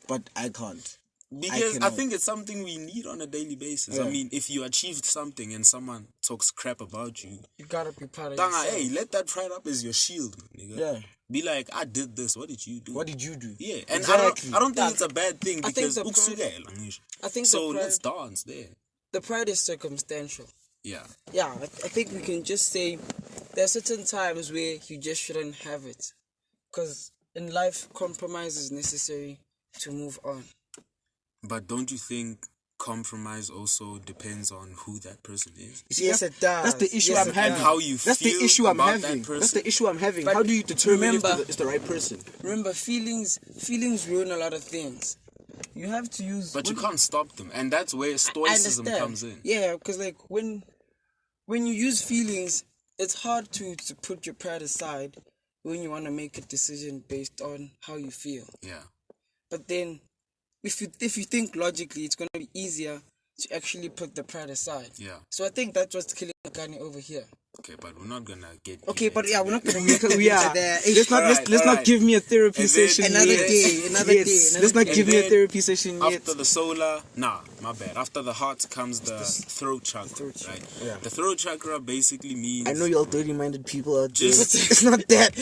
S1: but I can't.
S3: Because I think it's something we need on a daily basis.
S1: Yeah.
S3: I mean, if you achieved something and someone talks crap about you,
S2: you gotta be proud of yourself.
S3: Hey, let that pride up as your shield, nigga.
S1: Yeah.
S3: Be like, I did this. What did you do?
S1: What did you do?
S3: Yeah, and
S1: exactly.
S3: I don't think it's a bad thing
S2: I
S3: because
S2: think
S3: so let's dance there.
S2: The pride is circumstantial.
S3: Yeah.
S2: Yeah, I think we can just say there are certain times where you just shouldn't have it. Because in life, compromise is necessary to move on.
S3: But don't you think compromise also depends on who that person is?
S2: Yes, it does.
S1: That's the issue I'm having.
S3: How you
S1: That's
S3: feel
S1: the issue I'm
S3: about
S1: having.
S3: that person.
S1: That's the issue I'm having.
S2: But
S1: how do you determine
S2: remember,
S1: if it's the right person?
S2: Remember, feelings ruin a lot of things. You have to use...
S3: But you can't stop them. And that's where stoicism comes in.
S2: Yeah, because like when you use feelings, it's hard to put your pride aside when you want to make a decision based on how you feel.
S3: Yeah.
S2: But then, if you think logically, it's going to be easier to actually put the pride aside.
S3: Yeah.
S2: So I think that's what's killing Akani over here.
S3: Okay, but we're not gonna get.
S1: Okay, but yeah, we're not gonna make
S2: it.
S1: Let's not give me a therapy session.
S2: Another day.
S1: Let's not give me a therapy session yet.
S3: After the solar, my bad. After the heart comes the throat chakra, right?
S1: Yeah.
S3: The throat chakra basically means.
S1: I know y'all dirty-minded people out there.
S3: Just-
S1: It's not that.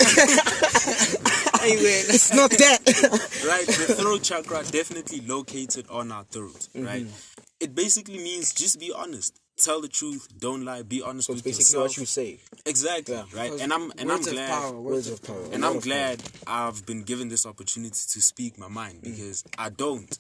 S2: Anyway,
S1: it's not that.
S3: Right, the throat chakra definitely located on our throat, right? It basically means just be honest. Tell the truth, don't lie, be honest with yourself.
S1: Basically what you say.
S3: Exactly, right? And I'm glad
S2: Words of power.
S3: and I'm glad I've been given this opportunity to speak my mind because I don't.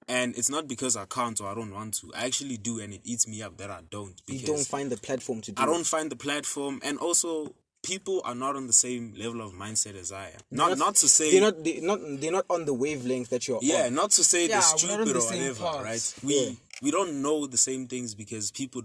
S3: And it's not because I can't or I don't want to. I actually do, and it eats me up that I don't. Because
S1: You don't find the platform to do
S3: I don't find the platform, and also people are not on the same level of mindset as I am. Not to say
S1: they're not on the wavelength that you're on.
S3: not to say they're
S2: we're not on
S3: stupid
S2: the
S3: or
S2: same
S3: whatever,
S2: path.
S3: right? We don't know the same things because people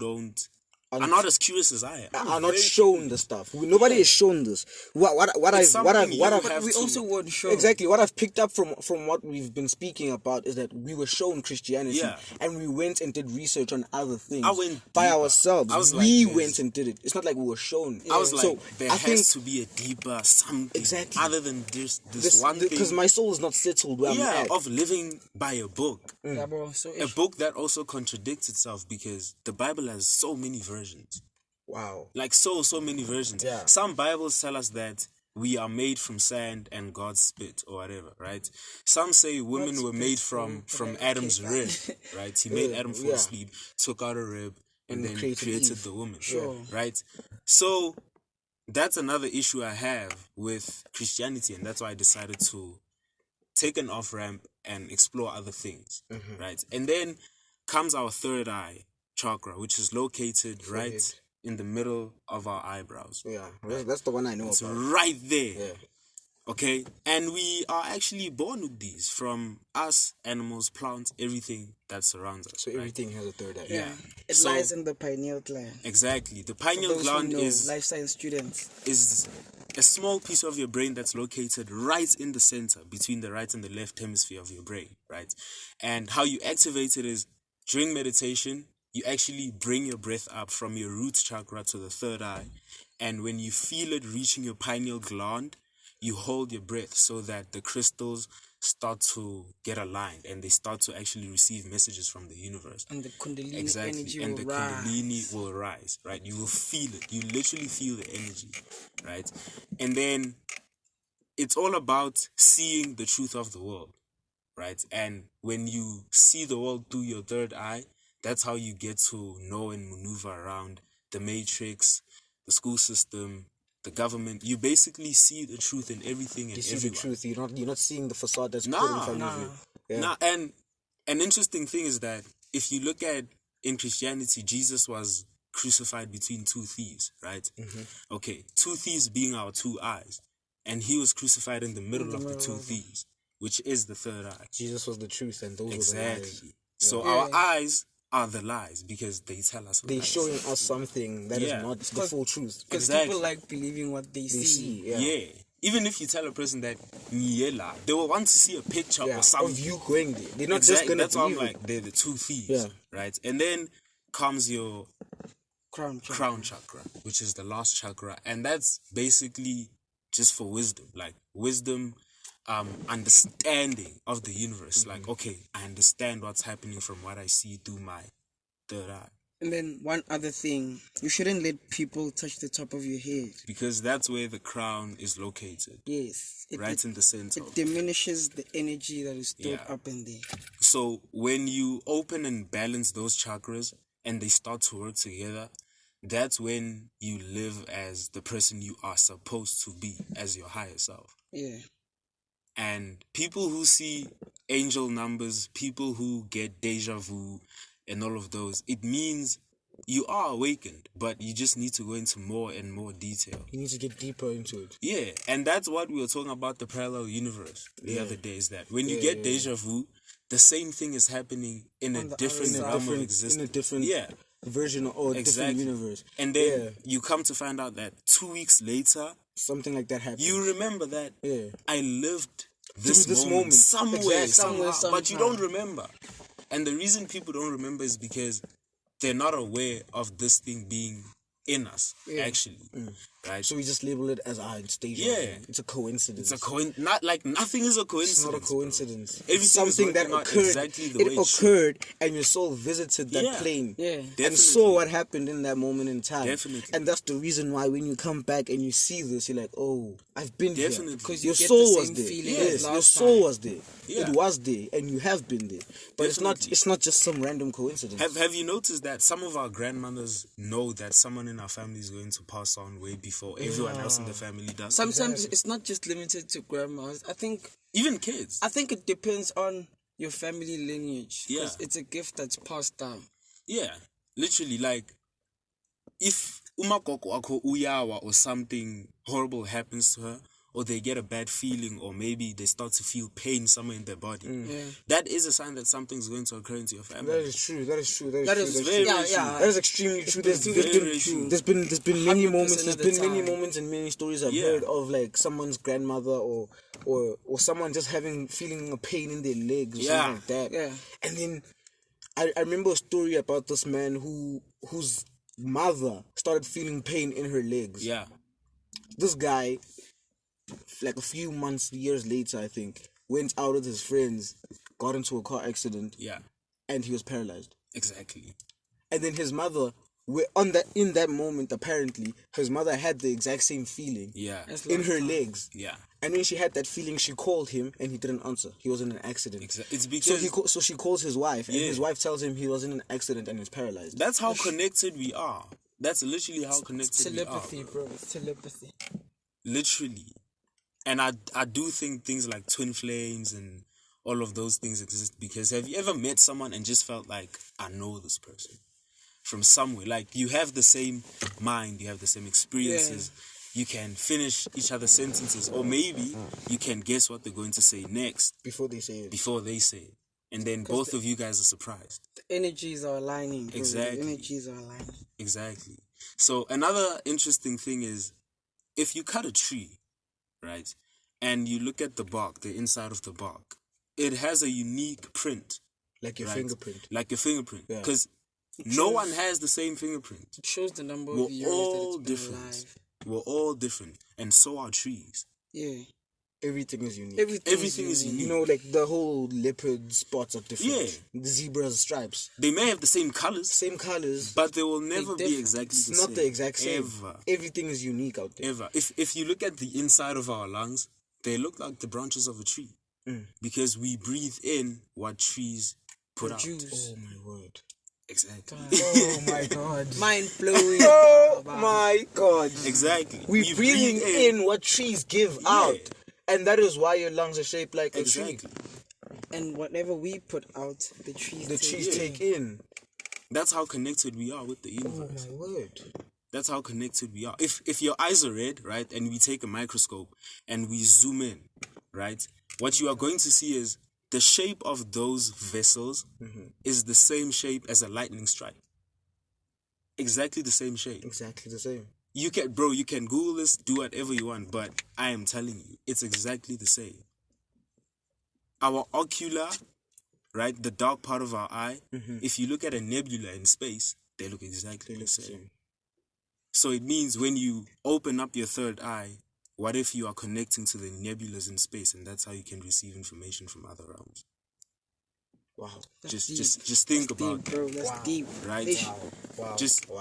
S3: are not as curious as I am.
S1: Are not shown the stuff. Nobody is shown this. What I've
S2: we also weren't shown.
S1: Exactly. What I've picked up from what we've been speaking about is that we were shown Christianity, and we went and did research on other things by ourselves. We went and did it. It's not like we were shown.
S3: I was like,
S1: so
S3: there has to be a deeper something other than this one thing.
S1: Because my soul is not settled where I'm at.
S3: Of living by a book.
S2: Yeah, bro, so
S3: A book that also contradicts itself because the Bible has so many versions.
S1: Wow.
S3: Like so many versions.
S1: Yeah.
S3: Some Bibles tell us that we are made from sand and God spit or whatever, right? Some say women were made from Adam's rib, right? He made Adam fall asleep, took out a rib, and then created the woman, right? So that's another issue I have with Christianity, and that's why I decided to take an off-ramp and explore other things, right? And then comes our third eye chakra, which is located right in the middle of our eyebrows.
S1: Yeah, that's the one I know
S3: It's
S1: about.
S3: right there.
S1: Yeah.
S3: Okay, and we are actually born with these from us, animals, plants, everything that surrounds us.
S1: So everything has a third eye.
S3: Yeah.
S2: It
S3: So-
S2: lies in the pineal gland.
S3: Exactly. The
S2: For
S3: pineal
S2: those
S3: gland
S2: who know,
S3: is
S2: life science students.
S3: a small piece of your brain that's located right in the center between the right and the left hemisphere of your brain, right? And how you activate it is during meditation, you actually bring your breath up from your root chakra to the third eye. And when you feel it reaching your pineal gland, you hold your breath so that the crystals start to get aligned and they start to actually receive messages from the universe.
S2: And the Kundalini
S3: Exactly,
S2: energy
S3: and
S2: will
S3: the
S2: rise.
S3: Kundalini will rise, right? You will feel it. You literally feel the energy, right? And then it's all about seeing the truth of the world, right? And when you see the world through your third eye, that's how you get to know and maneuver around the matrix, the school system, the government. You basically see the truth in everything and
S1: You see
S3: everyone.
S1: the truth. You're not seeing the facade that's put in
S3: Nah.
S1: front of you. Yeah.
S3: Nah, and an interesting thing is that if you look at in Christianity, Jesus was crucified between two thieves, right? Okay, two thieves being our two eyes, and he was crucified in the middle of the two thieves, which is the third eye.
S1: Jesus was the truth, and those were the lies.
S3: Exactly. So our eyes are the lies because they tell us
S1: They're
S3: lies.
S1: showing us something that is
S3: Yeah.
S1: not the full truth.
S2: Because
S3: Exactly.
S2: people like believing what they
S1: They
S2: see.
S1: see, yeah.
S3: Yeah. Even if you tell a person that Niela, they will want to see a picture
S1: Yeah,
S3: or something.
S1: of you going there. They're not
S3: Exactly.
S1: just gonna
S3: That's why I'm
S1: believe
S3: like, they're the two thieves,
S1: Yeah.
S3: right? And then comes your
S2: Crown chakra.
S3: crown chakra, which is the last chakra, and that's basically just for wisdom, like wisdom, understanding of the universe. Like, okay, I understand what's happening from what I see through my third eye,
S2: And then one other thing, you shouldn't let people touch the top of your head.
S3: because that's where the crown is located,
S2: Yes.
S3: right in the center.
S2: It diminishes the energy that is stored
S3: Yeah.
S2: up in there.
S3: So when you open and balance those chakras and they start to work together, that's when you live as the person you are supposed to be, as your higher self.
S2: Yeah.
S3: And people who see angel numbers, people who get deja vu and all of those, it means you are awakened, but you just need to go into more and more detail.
S1: You need to get deeper into it.
S3: Yeah, and that's what we were talking about, the parallel universe the other day, is that when you get deja vu, the same thing is happening in a different realm of existence.
S1: In a different
S3: Yeah.
S1: version or different universe.
S3: And then you come to find out that 2 weeks later,
S1: Something like that happened.
S3: you remember that I lived this
S1: this
S3: moment
S1: moment.
S3: somewhere,
S1: Exactly.
S3: somehow, but you don't remember. And the reason people don't remember is because they're not aware of this thing being in us, actually. Right?
S1: So we just label it as a stage.
S3: Yeah.
S1: It's a coincidence.
S3: It's a not like nothing is a coincidence.
S1: It's not a
S3: bro.
S1: coincidence.
S3: Everything
S1: It's something
S3: is
S1: that
S3: working out
S1: occurred.
S3: exactly the way
S1: It
S3: it should.
S1: occurred, and your soul visited that
S3: Yeah.
S1: plane.
S2: Yeah.
S1: And
S3: Definitely.
S1: saw what happened in that moment in time.
S3: Definitely.
S1: And that's the reason why when you come back and you see this, you're like, oh, I've been
S3: Definitely.
S1: here.
S3: Because
S2: you
S1: your
S2: get
S1: soul
S2: the
S1: was
S2: same
S1: there.
S2: feeling
S1: Yes,
S2: as
S1: your
S2: last
S1: soul
S2: time.
S1: was there.
S3: Yeah.
S1: It was there, and you have been there. But
S3: Definitely.
S1: it's not just some random coincidence.
S3: Have you noticed that some of our grandmothers know that someone in our family is going to pass on way before everyone else in the family does?
S2: Sometimes it's not just limited to grandmas. I think
S3: Even kids.
S2: it depends on your family lineage. 'Cause
S3: Yeah.
S2: it's a gift that's passed down.
S3: Yeah, literally, like, if umakoko akho uyawa or something horrible happens to her, or they get a bad feeling, or maybe they start to feel pain somewhere in their body, that is a sign that something's going to occur into your family.
S1: That is true. That is true. That is
S2: That
S1: true.
S2: is
S1: That's
S3: very,
S1: true.
S3: very true.
S1: That is extremely true. There's
S3: very true.
S1: been many
S2: 100%
S1: moments. There's
S2: of the
S1: been many
S2: time.
S1: moments and many stories I've
S3: Yeah.
S1: heard of, like someone's grandmother or someone just feeling a pain in their legs or
S3: Yeah.
S1: something like that.
S2: Yeah.
S1: And then I remember a story about this man whose mother started feeling pain in her legs.
S3: Yeah,
S1: This guy, like a few years later, I think, went out with his friends, got into a car accident,
S3: yeah,
S1: and he was paralyzed.
S3: exactly.
S1: And then his mother, in that moment, apparently, his mother had the exact same feeling
S3: Yeah,
S1: in her legs.
S3: yeah.
S1: And when she had that feeling, she called him, and he didn't answer. He was in an accident.
S3: It's
S1: So
S3: because
S1: so she calls his wife, and
S3: Yeah.
S1: his wife tells him he was in an accident and is paralyzed.
S3: that's how connected we are. That's literally how connected
S2: Telepathy,
S3: we are.
S2: bro. It's telepathy.
S3: Literally. And I do think things like twin flames and all of those things exist, because have you ever met someone and just felt like, I know this person from somewhere? Like, you have the same mind, you have the same experiences, you can finish each other's sentences, or maybe you can guess what they're going to say next
S1: Before they say it.
S3: before they say it. And then both of you guys are surprised.
S2: The energies are aligning. Bro.
S3: Exactly.
S2: The energies are aligning.
S3: Exactly. So another interesting thing is, if you cut a tree, right, and you look at the bark, the inside of the bark, it has a unique print.
S1: Like your
S3: right?
S1: fingerprint.
S3: Like your fingerprint.
S1: Yeah.
S3: Because no one has the same fingerprint.
S2: It shows the number
S3: We're
S2: of years
S3: all
S2: that it's been
S3: different.
S2: alive.
S3: We're all different. And so are trees.
S2: Yeah.
S1: Everything is unique.
S3: Everything is unique.
S1: You know, like the whole leopard spots are different.
S3: Yeah.
S1: The zebras stripes.
S3: They may have the same colors,
S1: Same colors.
S3: but they will never be
S2: differ.
S3: exactly the
S1: It's
S3: same.
S1: not the exact same.
S3: Ever.
S1: Everything is unique out there.
S3: Ever. If you look at the inside of our lungs, they look like the branches of a tree. Because we breathe in what trees put out.
S2: Juice.
S1: Oh my word.
S3: Exactly.
S1: Oh my god.
S2: Mind blowing.
S1: Oh my god.
S3: Exactly.
S1: We breathing in what trees give out. And that is why your lungs are shaped like a tree.
S3: Exactly.
S2: And whatever we put out, the trees
S1: Take in.
S3: That's how connected we are with the
S1: Oh
S3: universe.
S1: my word.
S3: That's how connected we are. If your eyes are red, right, and we take a microscope and we zoom in, right, what you are going to see is the shape of those vessels is the same shape as a lightning strike. Exactly the same shape.
S1: Exactly the same.
S3: You can Google this, do whatever you want, but I am telling you, it's exactly the same. Our ocular, right, the dark part of our eye, if you look at a nebula in space, they look exactly the same. So it means when you open up your third eye, what if you are connecting to the nebulas in space, and that's how you can receive information from other realms?
S1: Wow.
S3: Just think about
S2: deep, bro.
S3: it,
S2: That's deep.
S3: right?
S1: Wow.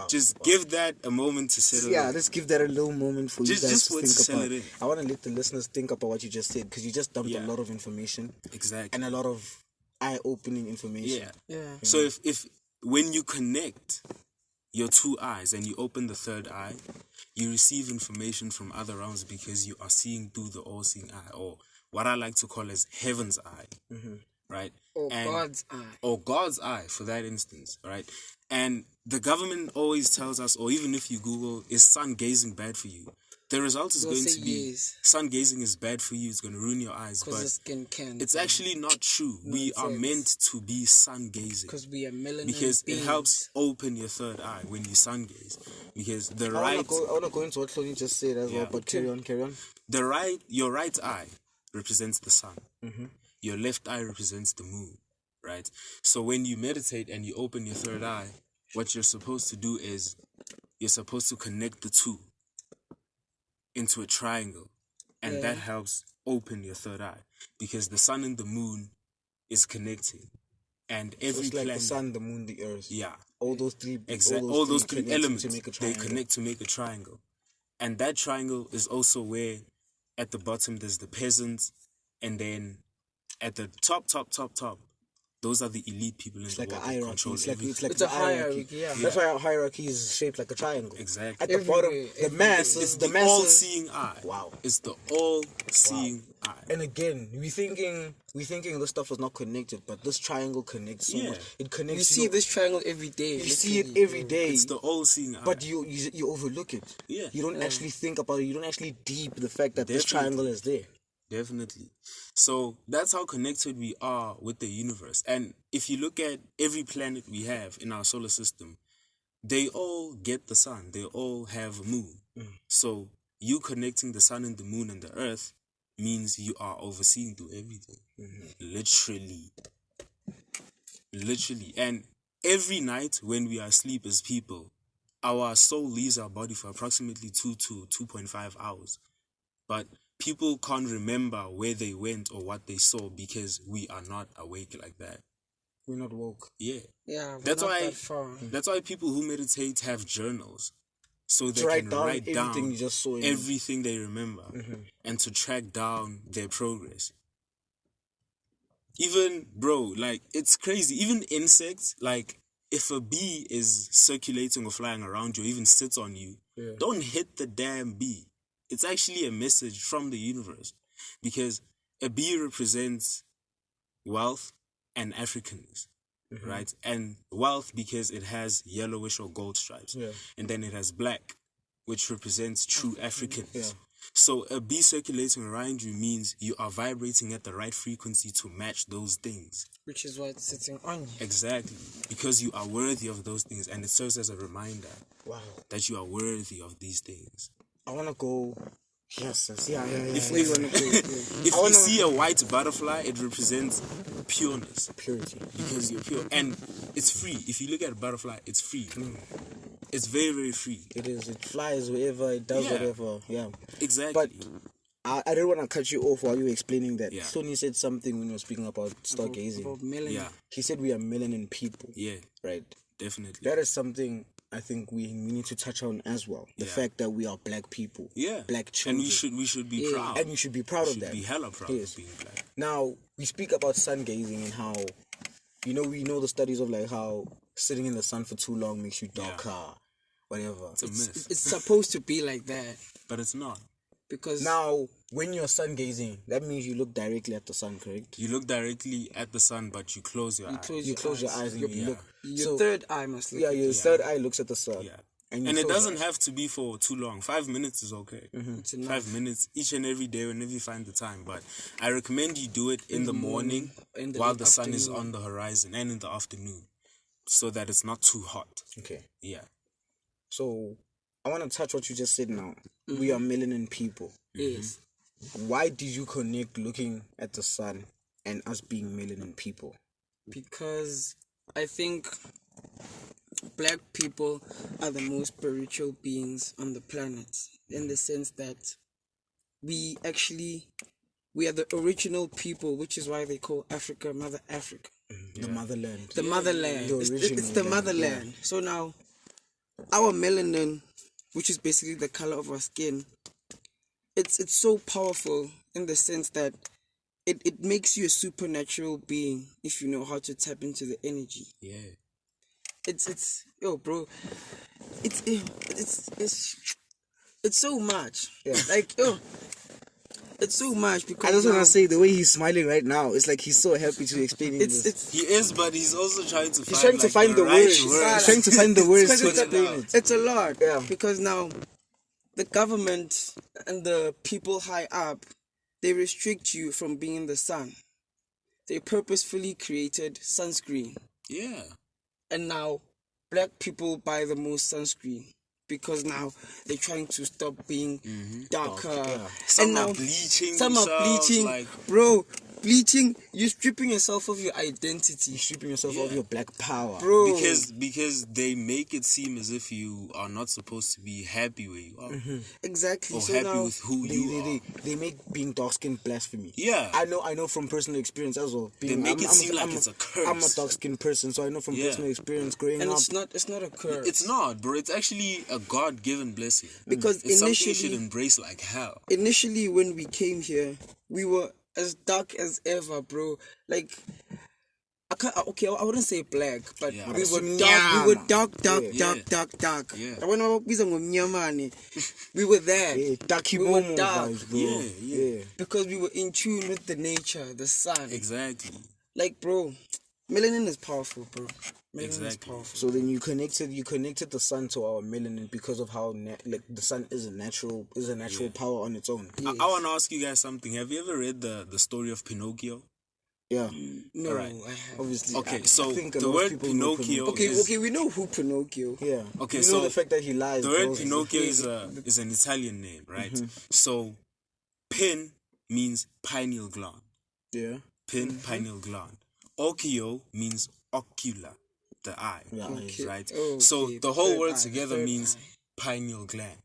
S3: Just give that a moment to settle.
S1: Yeah,
S3: in.
S1: let's give that a little moment for you guys
S3: Just
S1: to
S3: for it to
S1: think
S3: settle
S1: about.
S3: in.
S1: I want to let the listeners think about what you just said, because you just dumped a
S3: Yeah.
S1: lot of information
S3: Exactly.
S1: and a lot of eye-opening information.
S3: Yeah. So if when you connect your two eyes and you open the third eye, you receive information from other realms because you are seeing through the all-seeing eye, or what I like to call as heaven's eye, right?
S2: Or God's eye.
S3: Or God's eye, for that instance, right? And the government always tells us, or even if you Google, is sun gazing bad for you? The result is
S2: They'll
S3: going
S2: say
S3: to be
S2: yes.
S3: sun gazing is bad for you. It's going to ruin your eyes.
S2: Because the
S3: But
S2: skin can.
S3: it's actually not true. We are
S2: Nonsense.
S3: meant to be sun gazing.
S2: Because we are melanin
S3: Because
S2: beings.
S3: it helps open your third eye when you sun gaze. Because the
S1: I
S3: right,
S1: want to go into what HLONI just said as well,
S3: Yeah.
S1: but carry on.
S3: your right eye represents the sun. Your left eye represents the moon, right? So when you meditate and you open your third eye, what you're supposed to do is you're supposed to connect the two into a triangle, and that helps open your third eye, because the sun and the moon is connecting, and
S1: So
S3: every
S1: it's like
S3: planet,
S1: the sun, the moon, the earth.
S3: yeah,
S1: All those three.
S3: exactly, all those three
S1: connect
S3: elements,
S1: to make a
S3: they
S1: triangle.
S3: connect to make a triangle, and that triangle is also where at the bottom there's the peasants, and then at the top, those are the elite people in
S1: It's
S3: the
S1: like a
S3: world that
S1: hierarchy.
S3: control
S1: It's like
S3: everything.
S2: It's
S1: the
S2: a hierarchy, yeah.
S1: That's why our hierarchy is shaped like a triangle.
S3: Exactly.
S1: At the bottom, the masses,
S3: It's
S1: the
S3: the
S1: masses.
S3: all-seeing eye.
S1: Wow.
S3: It's the all-seeing eye.
S1: And again, we thinking this stuff is not connected, but this triangle connects so
S3: Yeah.
S1: much. It connects.
S2: You see this triangle every day.
S1: You see it
S2: literally,
S1: every
S2: bro.
S1: day.
S3: It's the all-seeing eye.
S1: But you overlook it.
S3: Yeah.
S1: You don't actually think about it. You don't actually deep the fact that this
S3: Definitely.
S1: triangle is there.
S3: Definitely. So that's how connected we are with the universe. And if you look at every planet we have in our solar system, they all get the sun. They all have a moon. So you connecting the sun and the moon and the earth means you are overseeing through everything. Literally. And every night when we are asleep as people, our soul leaves our body for approximately 2 to 2.5 hours. But people can't remember where they went or what they saw because we are not awake like that.
S1: We're not woke.
S3: Yeah.
S2: Yeah, we're
S3: That's
S2: not
S3: why
S2: that far.
S3: that's why people who meditate have journals. So they
S1: To write
S3: can
S1: down
S3: write down
S1: everything you just saw in-
S3: everything they remember and to track down their progress. Even, bro, like, it's crazy. Even insects, like, if a bee is circulating or flying around you, or even sits on you, don't hit the damn bee. It's actually a message from the universe, because a bee represents wealth and Africanness, right? And wealth because it has yellowish or gold stripes, and then it has black which represents true Africans. So a bee circulating around you means you are vibrating at the right frequency to match those things.
S2: Which is why it's sitting on you.
S3: Exactly. Because you are worthy of those things, and it serves as a reminder that you are worthy of these things.
S1: I want to go... Yes. Yeah.
S3: If you see a white butterfly, it represents pureness.
S1: Purity.
S3: Because you're pure. And it's free. If you look at a butterfly, it's free. It's very, very free.
S1: It is. It flies wherever, it does whatever. Yeah.
S3: Exactly.
S1: But I didn't want to cut you off while you were explaining that.
S3: Yeah.
S1: HLONI said something when you were speaking about stargazing.
S2: About melanin.
S3: Yeah.
S1: He said we are melanin people.
S3: Yeah.
S1: Right?
S3: Definitely.
S1: That is something I think we need to touch on as well. The fact that we are black people.
S3: Yeah.
S1: Black children.
S3: And we should be proud.
S1: And we should be proud of that.
S3: Be hella proud of being black.
S1: Now, we speak about sun gazing and how, we know the studies of like how sitting in the sun for too long makes you darker, whatever.
S3: It's a myth.
S2: It's supposed to be like that.
S3: But it's not.
S2: Because
S1: now, when you're sun gazing, that means you look directly at the sun, correct?
S3: You look directly at the sun, but you close your eyes.
S1: You close your eyes and you look.
S2: Your third eye must look.
S1: Yeah, your third eye looks at the sun.
S3: Yeah.
S1: And
S3: it doesn't have to be for too long. 5 minutes is okay.
S2: It's enough.
S3: 5 minutes each and every day whenever you find the time. But I recommend you do it in the morning while the sun is on the horizon, and in the afternoon, so that it's not too hot.
S1: Okay.
S3: Yeah.
S1: So, I want to touch what you just said now. We are melanin people.
S2: Yes.
S1: Why did you connect looking at the sun and us being melanin people?
S2: Because I think black people are the most spiritual beings on the planet, in the sense that we are the original people, which is why they call Africa Mother Africa.
S1: The motherland.
S2: The motherland.
S1: The
S2: It's the
S1: original
S2: motherland.
S1: land.
S2: So now, our melanin, which is basically the color of our skin, it's so powerful in the sense that it makes you a supernatural being if you know how to tap into the energy.
S3: Yeah.
S2: It's bro, it's so much.
S1: Yeah.
S2: Like it's so much because
S1: I just want
S2: now
S1: to say the way he's smiling right now, it's like he's so happy to explain this.
S3: He is, but he's also trying to
S1: He's trying to find the
S3: right
S1: words. He's trying to find the words to explain it.
S2: It's a lot.
S1: Yeah.
S2: Because now the government and the people high up, they restrict you from being in the sun. They purposefully created sunscreen.
S3: Yeah.
S2: And now black people buy the most sunscreen because now they're trying to stop being darker.
S3: Some
S2: and now
S3: are bleaching.
S2: some are
S3: themselves,
S2: bleaching.
S3: like-
S2: Bro, bleaching, you're stripping yourself of your identity.
S1: You're stripping yourself of your black power.
S2: Bro.
S3: Because they make it seem as if you are not supposed to be happy where you are.
S2: Exactly.
S3: Or
S2: So
S3: happy
S2: now
S3: with who you are.
S1: They make being dark skinned blasphemy.
S3: Yeah.
S1: I know from personal experience as well.
S3: They make it seem like it's a curse.
S1: I'm a dark skinned person, so I know from personal experience growing
S2: and
S1: up.
S2: it's not a curse.
S3: It's not, bro. It's actually a God-given blessing.
S2: Because
S3: it's something you
S2: initially-
S3: should embrace like hell.
S2: Initially when we came here, we were as dark as ever, bro. Like I wouldn't say black, but
S3: Yeah.
S2: we were
S1: Mnyama.
S2: dark. We were dark.
S3: Yeah.
S2: Yeah. We were there.
S1: Yeah, darky
S2: We were
S1: momo
S2: dark.
S1: vibes, bro.
S3: Yeah.
S2: Because we were in tune with the nature, the sun.
S3: Exactly.
S2: Like, bro, melanin is powerful, bro. Melanin is
S3: Exactly.
S2: powerful.
S1: So then you connected the sun to our melanin because of how the sun is a natural power on its own.
S3: I want to ask you guys something. Have you ever read the story of Pinocchio?
S1: Yeah,
S2: No,
S3: Alright.
S2: I have.
S1: obviously.
S3: Okay,
S1: I
S3: so
S1: think a
S3: the
S1: lot of
S3: word
S1: people know
S3: Pinocchio
S2: Okay, we know who Pinocchio.
S1: Yeah.
S3: Okay,
S1: you know
S3: so
S1: the fact that he lies.
S3: The word
S1: bro.
S3: Pinocchio is an Italian name, right? So, pin means pineal gland.
S1: Yeah.
S3: Pin, pineal gland. Occhio means ocular, the eye,
S1: Yeah.
S3: right?
S2: Okay,
S3: So the whole
S2: third
S3: word
S2: eye,
S3: together
S2: third
S3: means
S2: eye.
S3: pineal gland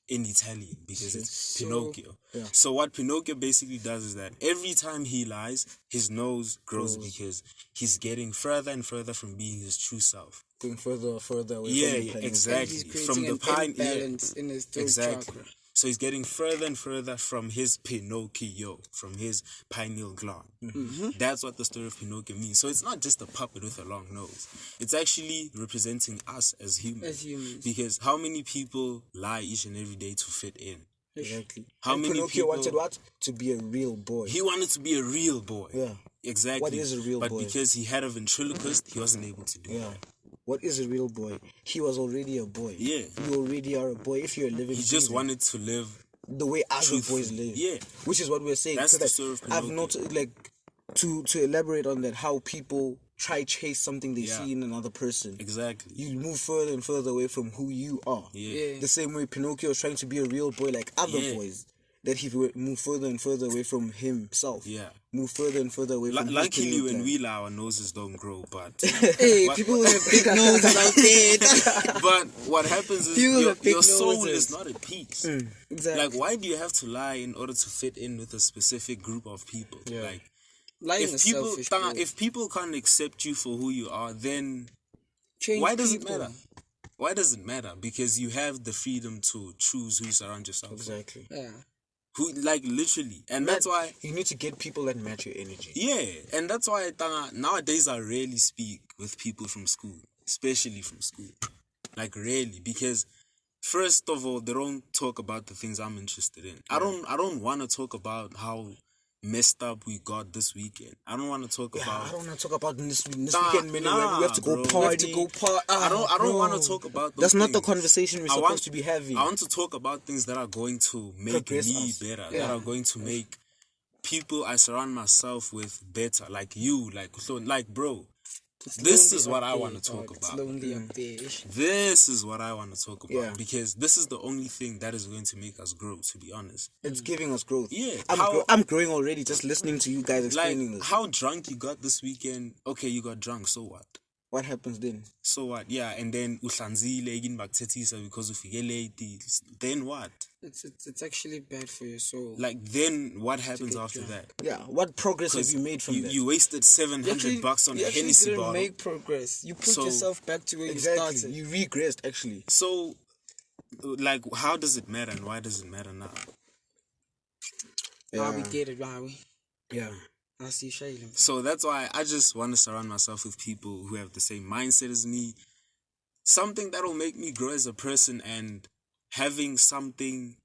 S3: in Italian because it's
S2: So-
S3: Pinocchio.
S1: Yeah.
S3: So what Pinocchio basically does is that every time he lies, his nose grows because he's getting further and further from being his true self.
S1: Going further away from the planet.
S3: Exactly.
S2: He's creating
S3: From the
S2: an
S3: pine,
S2: imbalance in his throat
S3: exactly.
S2: chakra.
S3: So he's getting further and further from his Pinocchio, from his pineal gland. That's what the story of Pinocchio means. So it's not just a puppet with a long nose. It's actually representing us as humans.
S2: As humans.
S3: Because how many people lie each and every day to fit in?
S1: Exactly.
S3: How
S1: And
S3: many
S1: Pinocchio
S3: people
S1: wanted what? To be a real boy.
S3: He wanted to be a real boy.
S1: Yeah.
S3: Exactly.
S1: What is a real
S3: but
S1: boy?
S3: because he had a ventriloquist, he wasn't able to do
S1: Yeah.
S3: that.
S1: what is a real boy? He was already a boy.
S3: Yeah.
S1: You already are a boy if you're living.
S3: He just wanted to live
S1: the way other
S3: truthful.
S1: boys live.
S3: Yeah.
S1: Which is what we're saying.
S3: That's the
S1: Like,
S3: story of
S1: I've
S3: Pinocchio.
S1: noticed, like, to elaborate on that, how people try chase something they see in another person.
S3: Exactly.
S1: You move further and further away from who you are.
S3: Yeah.
S1: The same way Pinocchio was trying to be a real boy like other boys. That he would move further and further away from himself.
S3: Yeah.
S1: Move further and further away from
S3: Luckily, when we lie, our noses don't grow, but...
S2: Hey, people with a big nose out there.
S3: But what happens is
S2: People with big
S3: your soul
S2: noses.
S3: is not at peace.
S2: Exactly.
S3: Like, why do you have to lie in order to fit in with a specific group of people? Like,
S2: Lying is selfish, bro.
S3: if people can't accept you for who you are, then
S2: Change
S3: why does
S2: people.
S3: it matter? Why does it matter? Because you have the freedom to choose who you surround yourself with.
S1: Exactly.
S2: Yeah.
S3: Who, like, literally. And that's why...
S1: You need to get people that match your energy.
S3: Yeah, and that's why nowadays I rarely speak with people from school, especially from school. Like, rarely, because first of all, they don't talk about the things I'm interested in. I don't want to talk about how messed up we got this weekend. I don't want to talk about...
S1: I don't want to talk about this weekend, man. We have to go
S3: bro.
S1: party.
S3: I don't want to talk about those
S1: That's not the
S3: things.
S1: conversation we're supposed to be having.
S3: I want to talk about things that are going to make
S1: Progress
S3: me
S1: us.
S3: better, that are going to make people I surround myself with better, like you, like bro. This is what I want to talk
S2: It's
S3: about.
S2: lonely up there.
S3: This is what I want to talk about
S1: Yeah.
S3: because this is the only thing that is going to make us grow, to be honest.
S1: It's giving us growth.
S3: Yeah.
S1: I'm growing already just listening to you guys
S3: Like,
S1: explaining this.
S3: how drunk you got this weekend. Okay, you got drunk, so what?
S1: What happens then?
S3: So what? Yeah, and then uhlanzile egin bakthethisa because ufike late. Then what?
S2: It's actually bad for your soul.
S3: Like, then what happens after that?
S1: Yeah, what progress have you made from that?
S3: You wasted $700 on a
S2: you actually
S3: Hennessy
S2: didn't
S3: bottle.
S2: make progress. You put
S3: So-
S2: yourself back to where
S1: Exactly.
S2: you started.
S1: You regressed, actually.
S3: So, like, how does it matter and why does it matter now?
S2: Ah, we get it, right?
S1: Yeah.
S2: I see Shailen.
S3: So that's why I just want to surround myself with people who have the same mindset as me. Something that will make me grow as a person and having something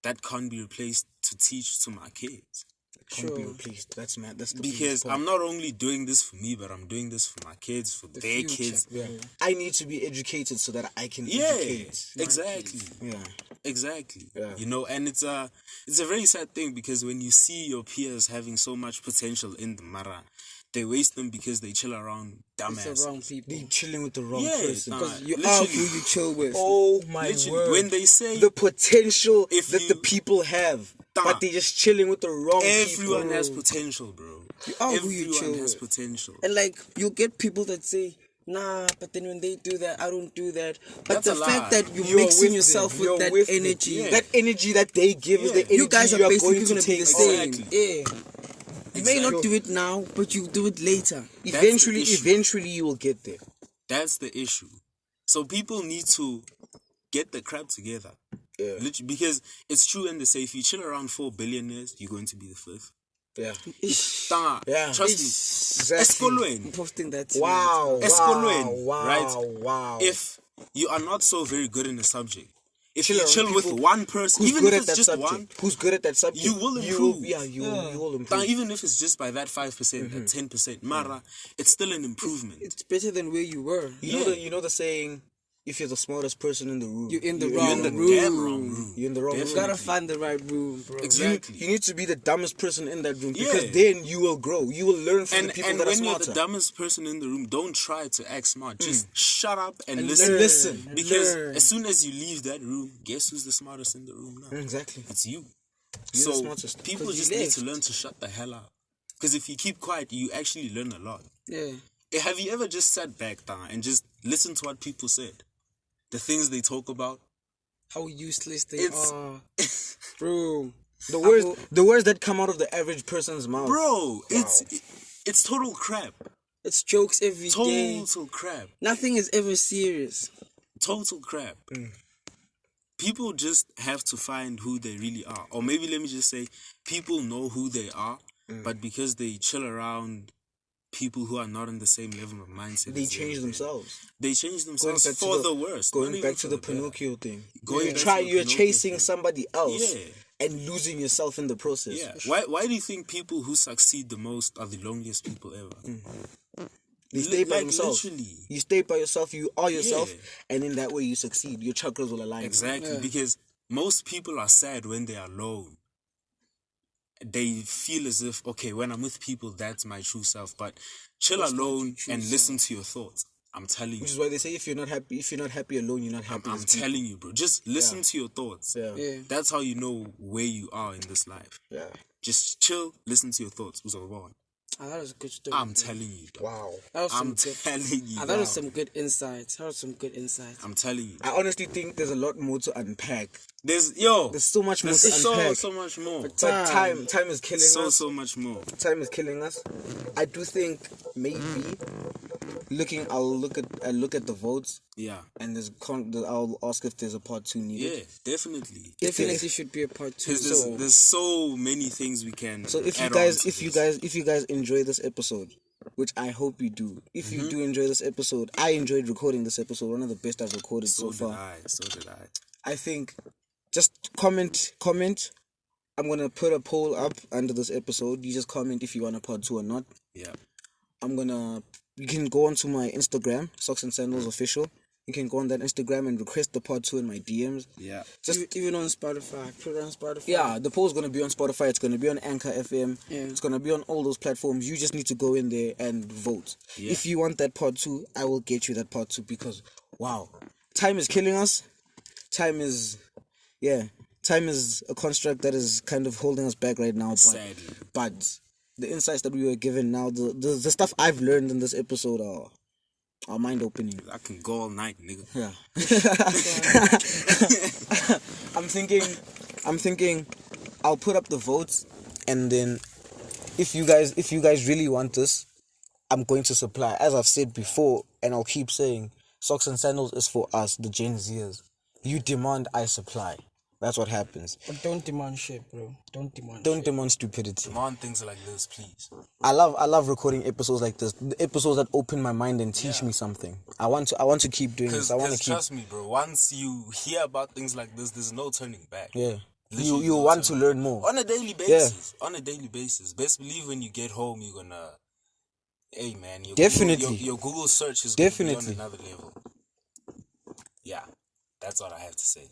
S3: that can't be replaced to teach to my kids.
S1: Can't be replaced. That's mad. That's the
S3: Because
S1: biggest part.
S3: I'm not only doing this for me, but I'm doing this for my kids, for their
S2: future.
S3: kids.
S1: Yeah. I need to be educated so that I can
S3: Yeah,
S1: educate.
S3: exactly.
S1: Yeah.
S3: Exactly.
S1: Yeah.
S3: You know, and it's a very sad thing because when you see your peers having so much potential in the Mara, they waste them because they chill around
S2: It's
S3: dumbass.
S2: the wrong people.
S1: They chilling with the wrong
S3: Yeah,
S1: person.
S3: nah.
S2: Because you are
S3: literally.
S2: who you chill with.
S1: Oh my
S3: Literally,
S1: word.
S3: when they say
S1: the potential
S3: If
S1: that
S3: you-
S1: the people have,
S3: Nah.
S1: but they just chilling with the wrong
S3: everyone
S1: people.
S3: has potential, bro.
S2: You are who you
S3: Everyone
S2: chill
S3: has
S2: with.
S3: potential.
S2: And like, you'll get people that say, nah, but then when they do that, I don't do that. But
S3: That's
S2: the
S3: a
S2: fact
S3: lie.
S2: that you're
S1: You're
S2: mixing
S1: with
S2: yourself
S1: them.
S2: with
S1: You're
S2: that
S1: with them.
S2: energy.
S3: Yeah.
S1: That energy that they give is the energy
S2: You guys are
S1: you
S2: basically
S1: going to
S2: going to be
S1: take.
S2: the same.
S3: Exactly.
S2: Yeah. You may not do it now, but you do it later.
S1: Eventually,
S3: issue.
S1: eventually you will get there.
S3: That's the issue. So people need to get the crap together.
S1: Yeah.
S3: Literally, because it's true when they say if you chill around 4 billionaires, you're going to be the fifth.
S1: Yeah.
S3: Tanga,
S1: Yeah.
S3: trust me.
S1: Exactly.
S2: I'm
S3: Eskolweni,
S2: posting that.
S1: Wow.
S3: Eskolweni,
S1: Wow.
S3: right?
S1: Wow.
S3: If you are not so very good in a subject, if
S1: Chill
S3: you
S1: around
S3: chill with
S1: people
S3: one person,
S1: who's
S3: even
S1: good
S3: if
S1: at
S3: it's
S1: that
S3: just
S1: subject,
S3: one,
S1: who's good at that subject,
S3: you will improve.
S1: You will improve.
S3: Tanga, even if it's just by that 5%, that 10%, Mara, it's still an improvement.
S2: It's better than where you were.
S1: You know the saying, if you're the smartest person in the room,
S2: You're in the
S3: You're
S2: wrong
S3: in the
S2: room.
S3: damn wrong room.
S1: You're in the wrong room.
S2: You gotta find the right room, bro.
S3: Exactly.
S1: You need to be the dumbest person in that room because
S3: Yeah.
S1: then you will grow. You will learn from the people
S3: And
S1: that are
S3: when you're
S1: smarter.
S3: the dumbest person in the room, don't try to act smart. Just shut up and
S1: And
S3: listen.
S1: listen.
S3: Because
S2: Learn.
S3: as soon as you leave that room, guess who's the smartest in the room now?
S1: Exactly.
S3: It's you.
S1: You're the
S3: So
S1: smartest.
S3: people
S2: 'Cause you
S3: just need to
S2: left.
S3: learn to shut the hell up. Because if you keep quiet, you actually learn a lot.
S2: Yeah.
S3: Have you ever just sat back down and just listened to what people said? The things they talk about?
S2: How useless they
S3: It's-
S2: are. Bro.
S1: The words that come out of the average person's mouth.
S3: Bro, it's total crap.
S2: It's jokes every day.
S3: Total crap.
S2: Nothing is ever serious.
S3: Total crap. People just have to find who they really are. Or maybe let me just say, people know who they are, but because they chill around people who are not in the same level of mindset,
S1: They
S3: as
S1: change
S3: them,
S1: themselves.
S3: They change themselves
S1: back to
S3: for
S1: the-
S3: the worst.
S1: Going
S3: not even
S1: back to
S3: for
S1: the
S3: better.
S1: Pinocchio thing.
S3: Going back to the
S1: You're
S3: Pinocchio
S1: chasing
S3: thing.
S1: somebody else
S3: Yeah.
S1: and losing yourself in the process.
S3: Yeah. Why do you think people who succeed the most are the loneliest people ever?
S1: They stay by
S3: like
S1: themselves.
S3: literally.
S1: You stay by yourself. You are yourself,
S3: Yeah.
S1: and in that way you succeed. Your chakras will align.
S3: Exactly, because most people are sad when they are alone. They feel as if, okay, when I'm with people, that's my true self. But chill alone and listen to your thoughts. I'm telling you.
S1: Which is why they say if you're not happy alone, you're not happy.
S3: I'm telling you, bro. Just listen to your thoughts.
S1: Yeah.
S3: That's how you know where you are in this life.
S1: Yeah.
S3: Just chill, listen to your thoughts. Uzawubona.
S2: That was a good story.
S3: I'm telling you, dog.
S1: Wow.
S3: I'm telling you.
S2: That was some good insights. That was some good insights.
S3: I'm telling you.
S1: I honestly think there's a lot more to unpack.
S3: There's
S1: so much more to unpack.
S3: so much more.
S1: But time is killing us.
S3: So much more.
S1: Time is killing us. I do think maybe I'll look at the votes.
S3: Yeah.
S1: And I'll ask if there's a part 2 needed.
S3: Yeah, definitely.
S2: Definitely should be a part 2.
S3: There's so many things we can.
S1: So if you guys enjoy this episode, which I hope you do. If you do enjoy this episode, I enjoyed recording this episode. One of the best I've recorded so far.
S3: So did I.
S1: I think just comment. I'm gonna put a poll up under this episode. You just comment if you want a part 2 or not.
S3: Yeah.
S1: You can go onto my Instagram, Socks and Sandals Official. You can go on that Instagram and request the part 2 in my DMs.
S2: Yeah. Just even on Spotify. Put it on Spotify.
S1: Yeah, the poll's gonna be on Spotify. It's gonna be on Anchor FM.
S2: Yeah.
S1: It's gonna be on all those platforms. You just need to go in there and vote. Yeah. If you want that part 2, I will get you that part 2 because wow, time is killing us. Time is a construct that is kind of holding us back right now.
S3: Sadly.
S1: But the insights that we were given now, the stuff I've learned in this episode are mind opening.
S3: I can go all night, nigga.
S1: Yeah. I'm thinking I'll put up the votes, and then if you guys really want this, I'm going to supply. As I've said before, and I'll keep saying, Socks and Sandals is for us, the Gen Zers. You demand, I supply. That's what happens.
S2: But don't demand shit, bro. Don't
S1: demand stupidity.
S3: Demand things like this, please.
S1: I love recording episodes like this. The episodes that open my mind and teach me something. I want to keep doing this. I want to keep.
S3: Trust me, bro. Once you hear about things like this, there's no turning back.
S1: Yeah. You want to learn more
S3: on a daily basis. Yeah. On a daily basis. Best believe when you get home, you're gonna. Hey man,
S1: definitely.
S3: Your Google search is gonna be on another level. Yeah. That's all I have to say.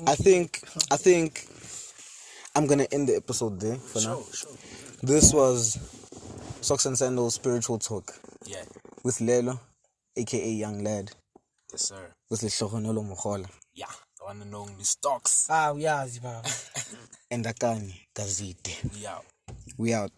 S1: I think I'm gonna end the episode there for now.
S3: Sure.
S1: This was Socks and Sandals Spiritual Talk.
S3: Yeah.
S1: With Lelo, aka YUNGLAD.
S3: Yes, sir.
S1: With Lehlohonolo Mogola.
S3: Yeah, the one and only Stocks.
S2: Yeah, Zimbabwe.
S1: And Akani Gazite.
S3: We out.
S1: We out.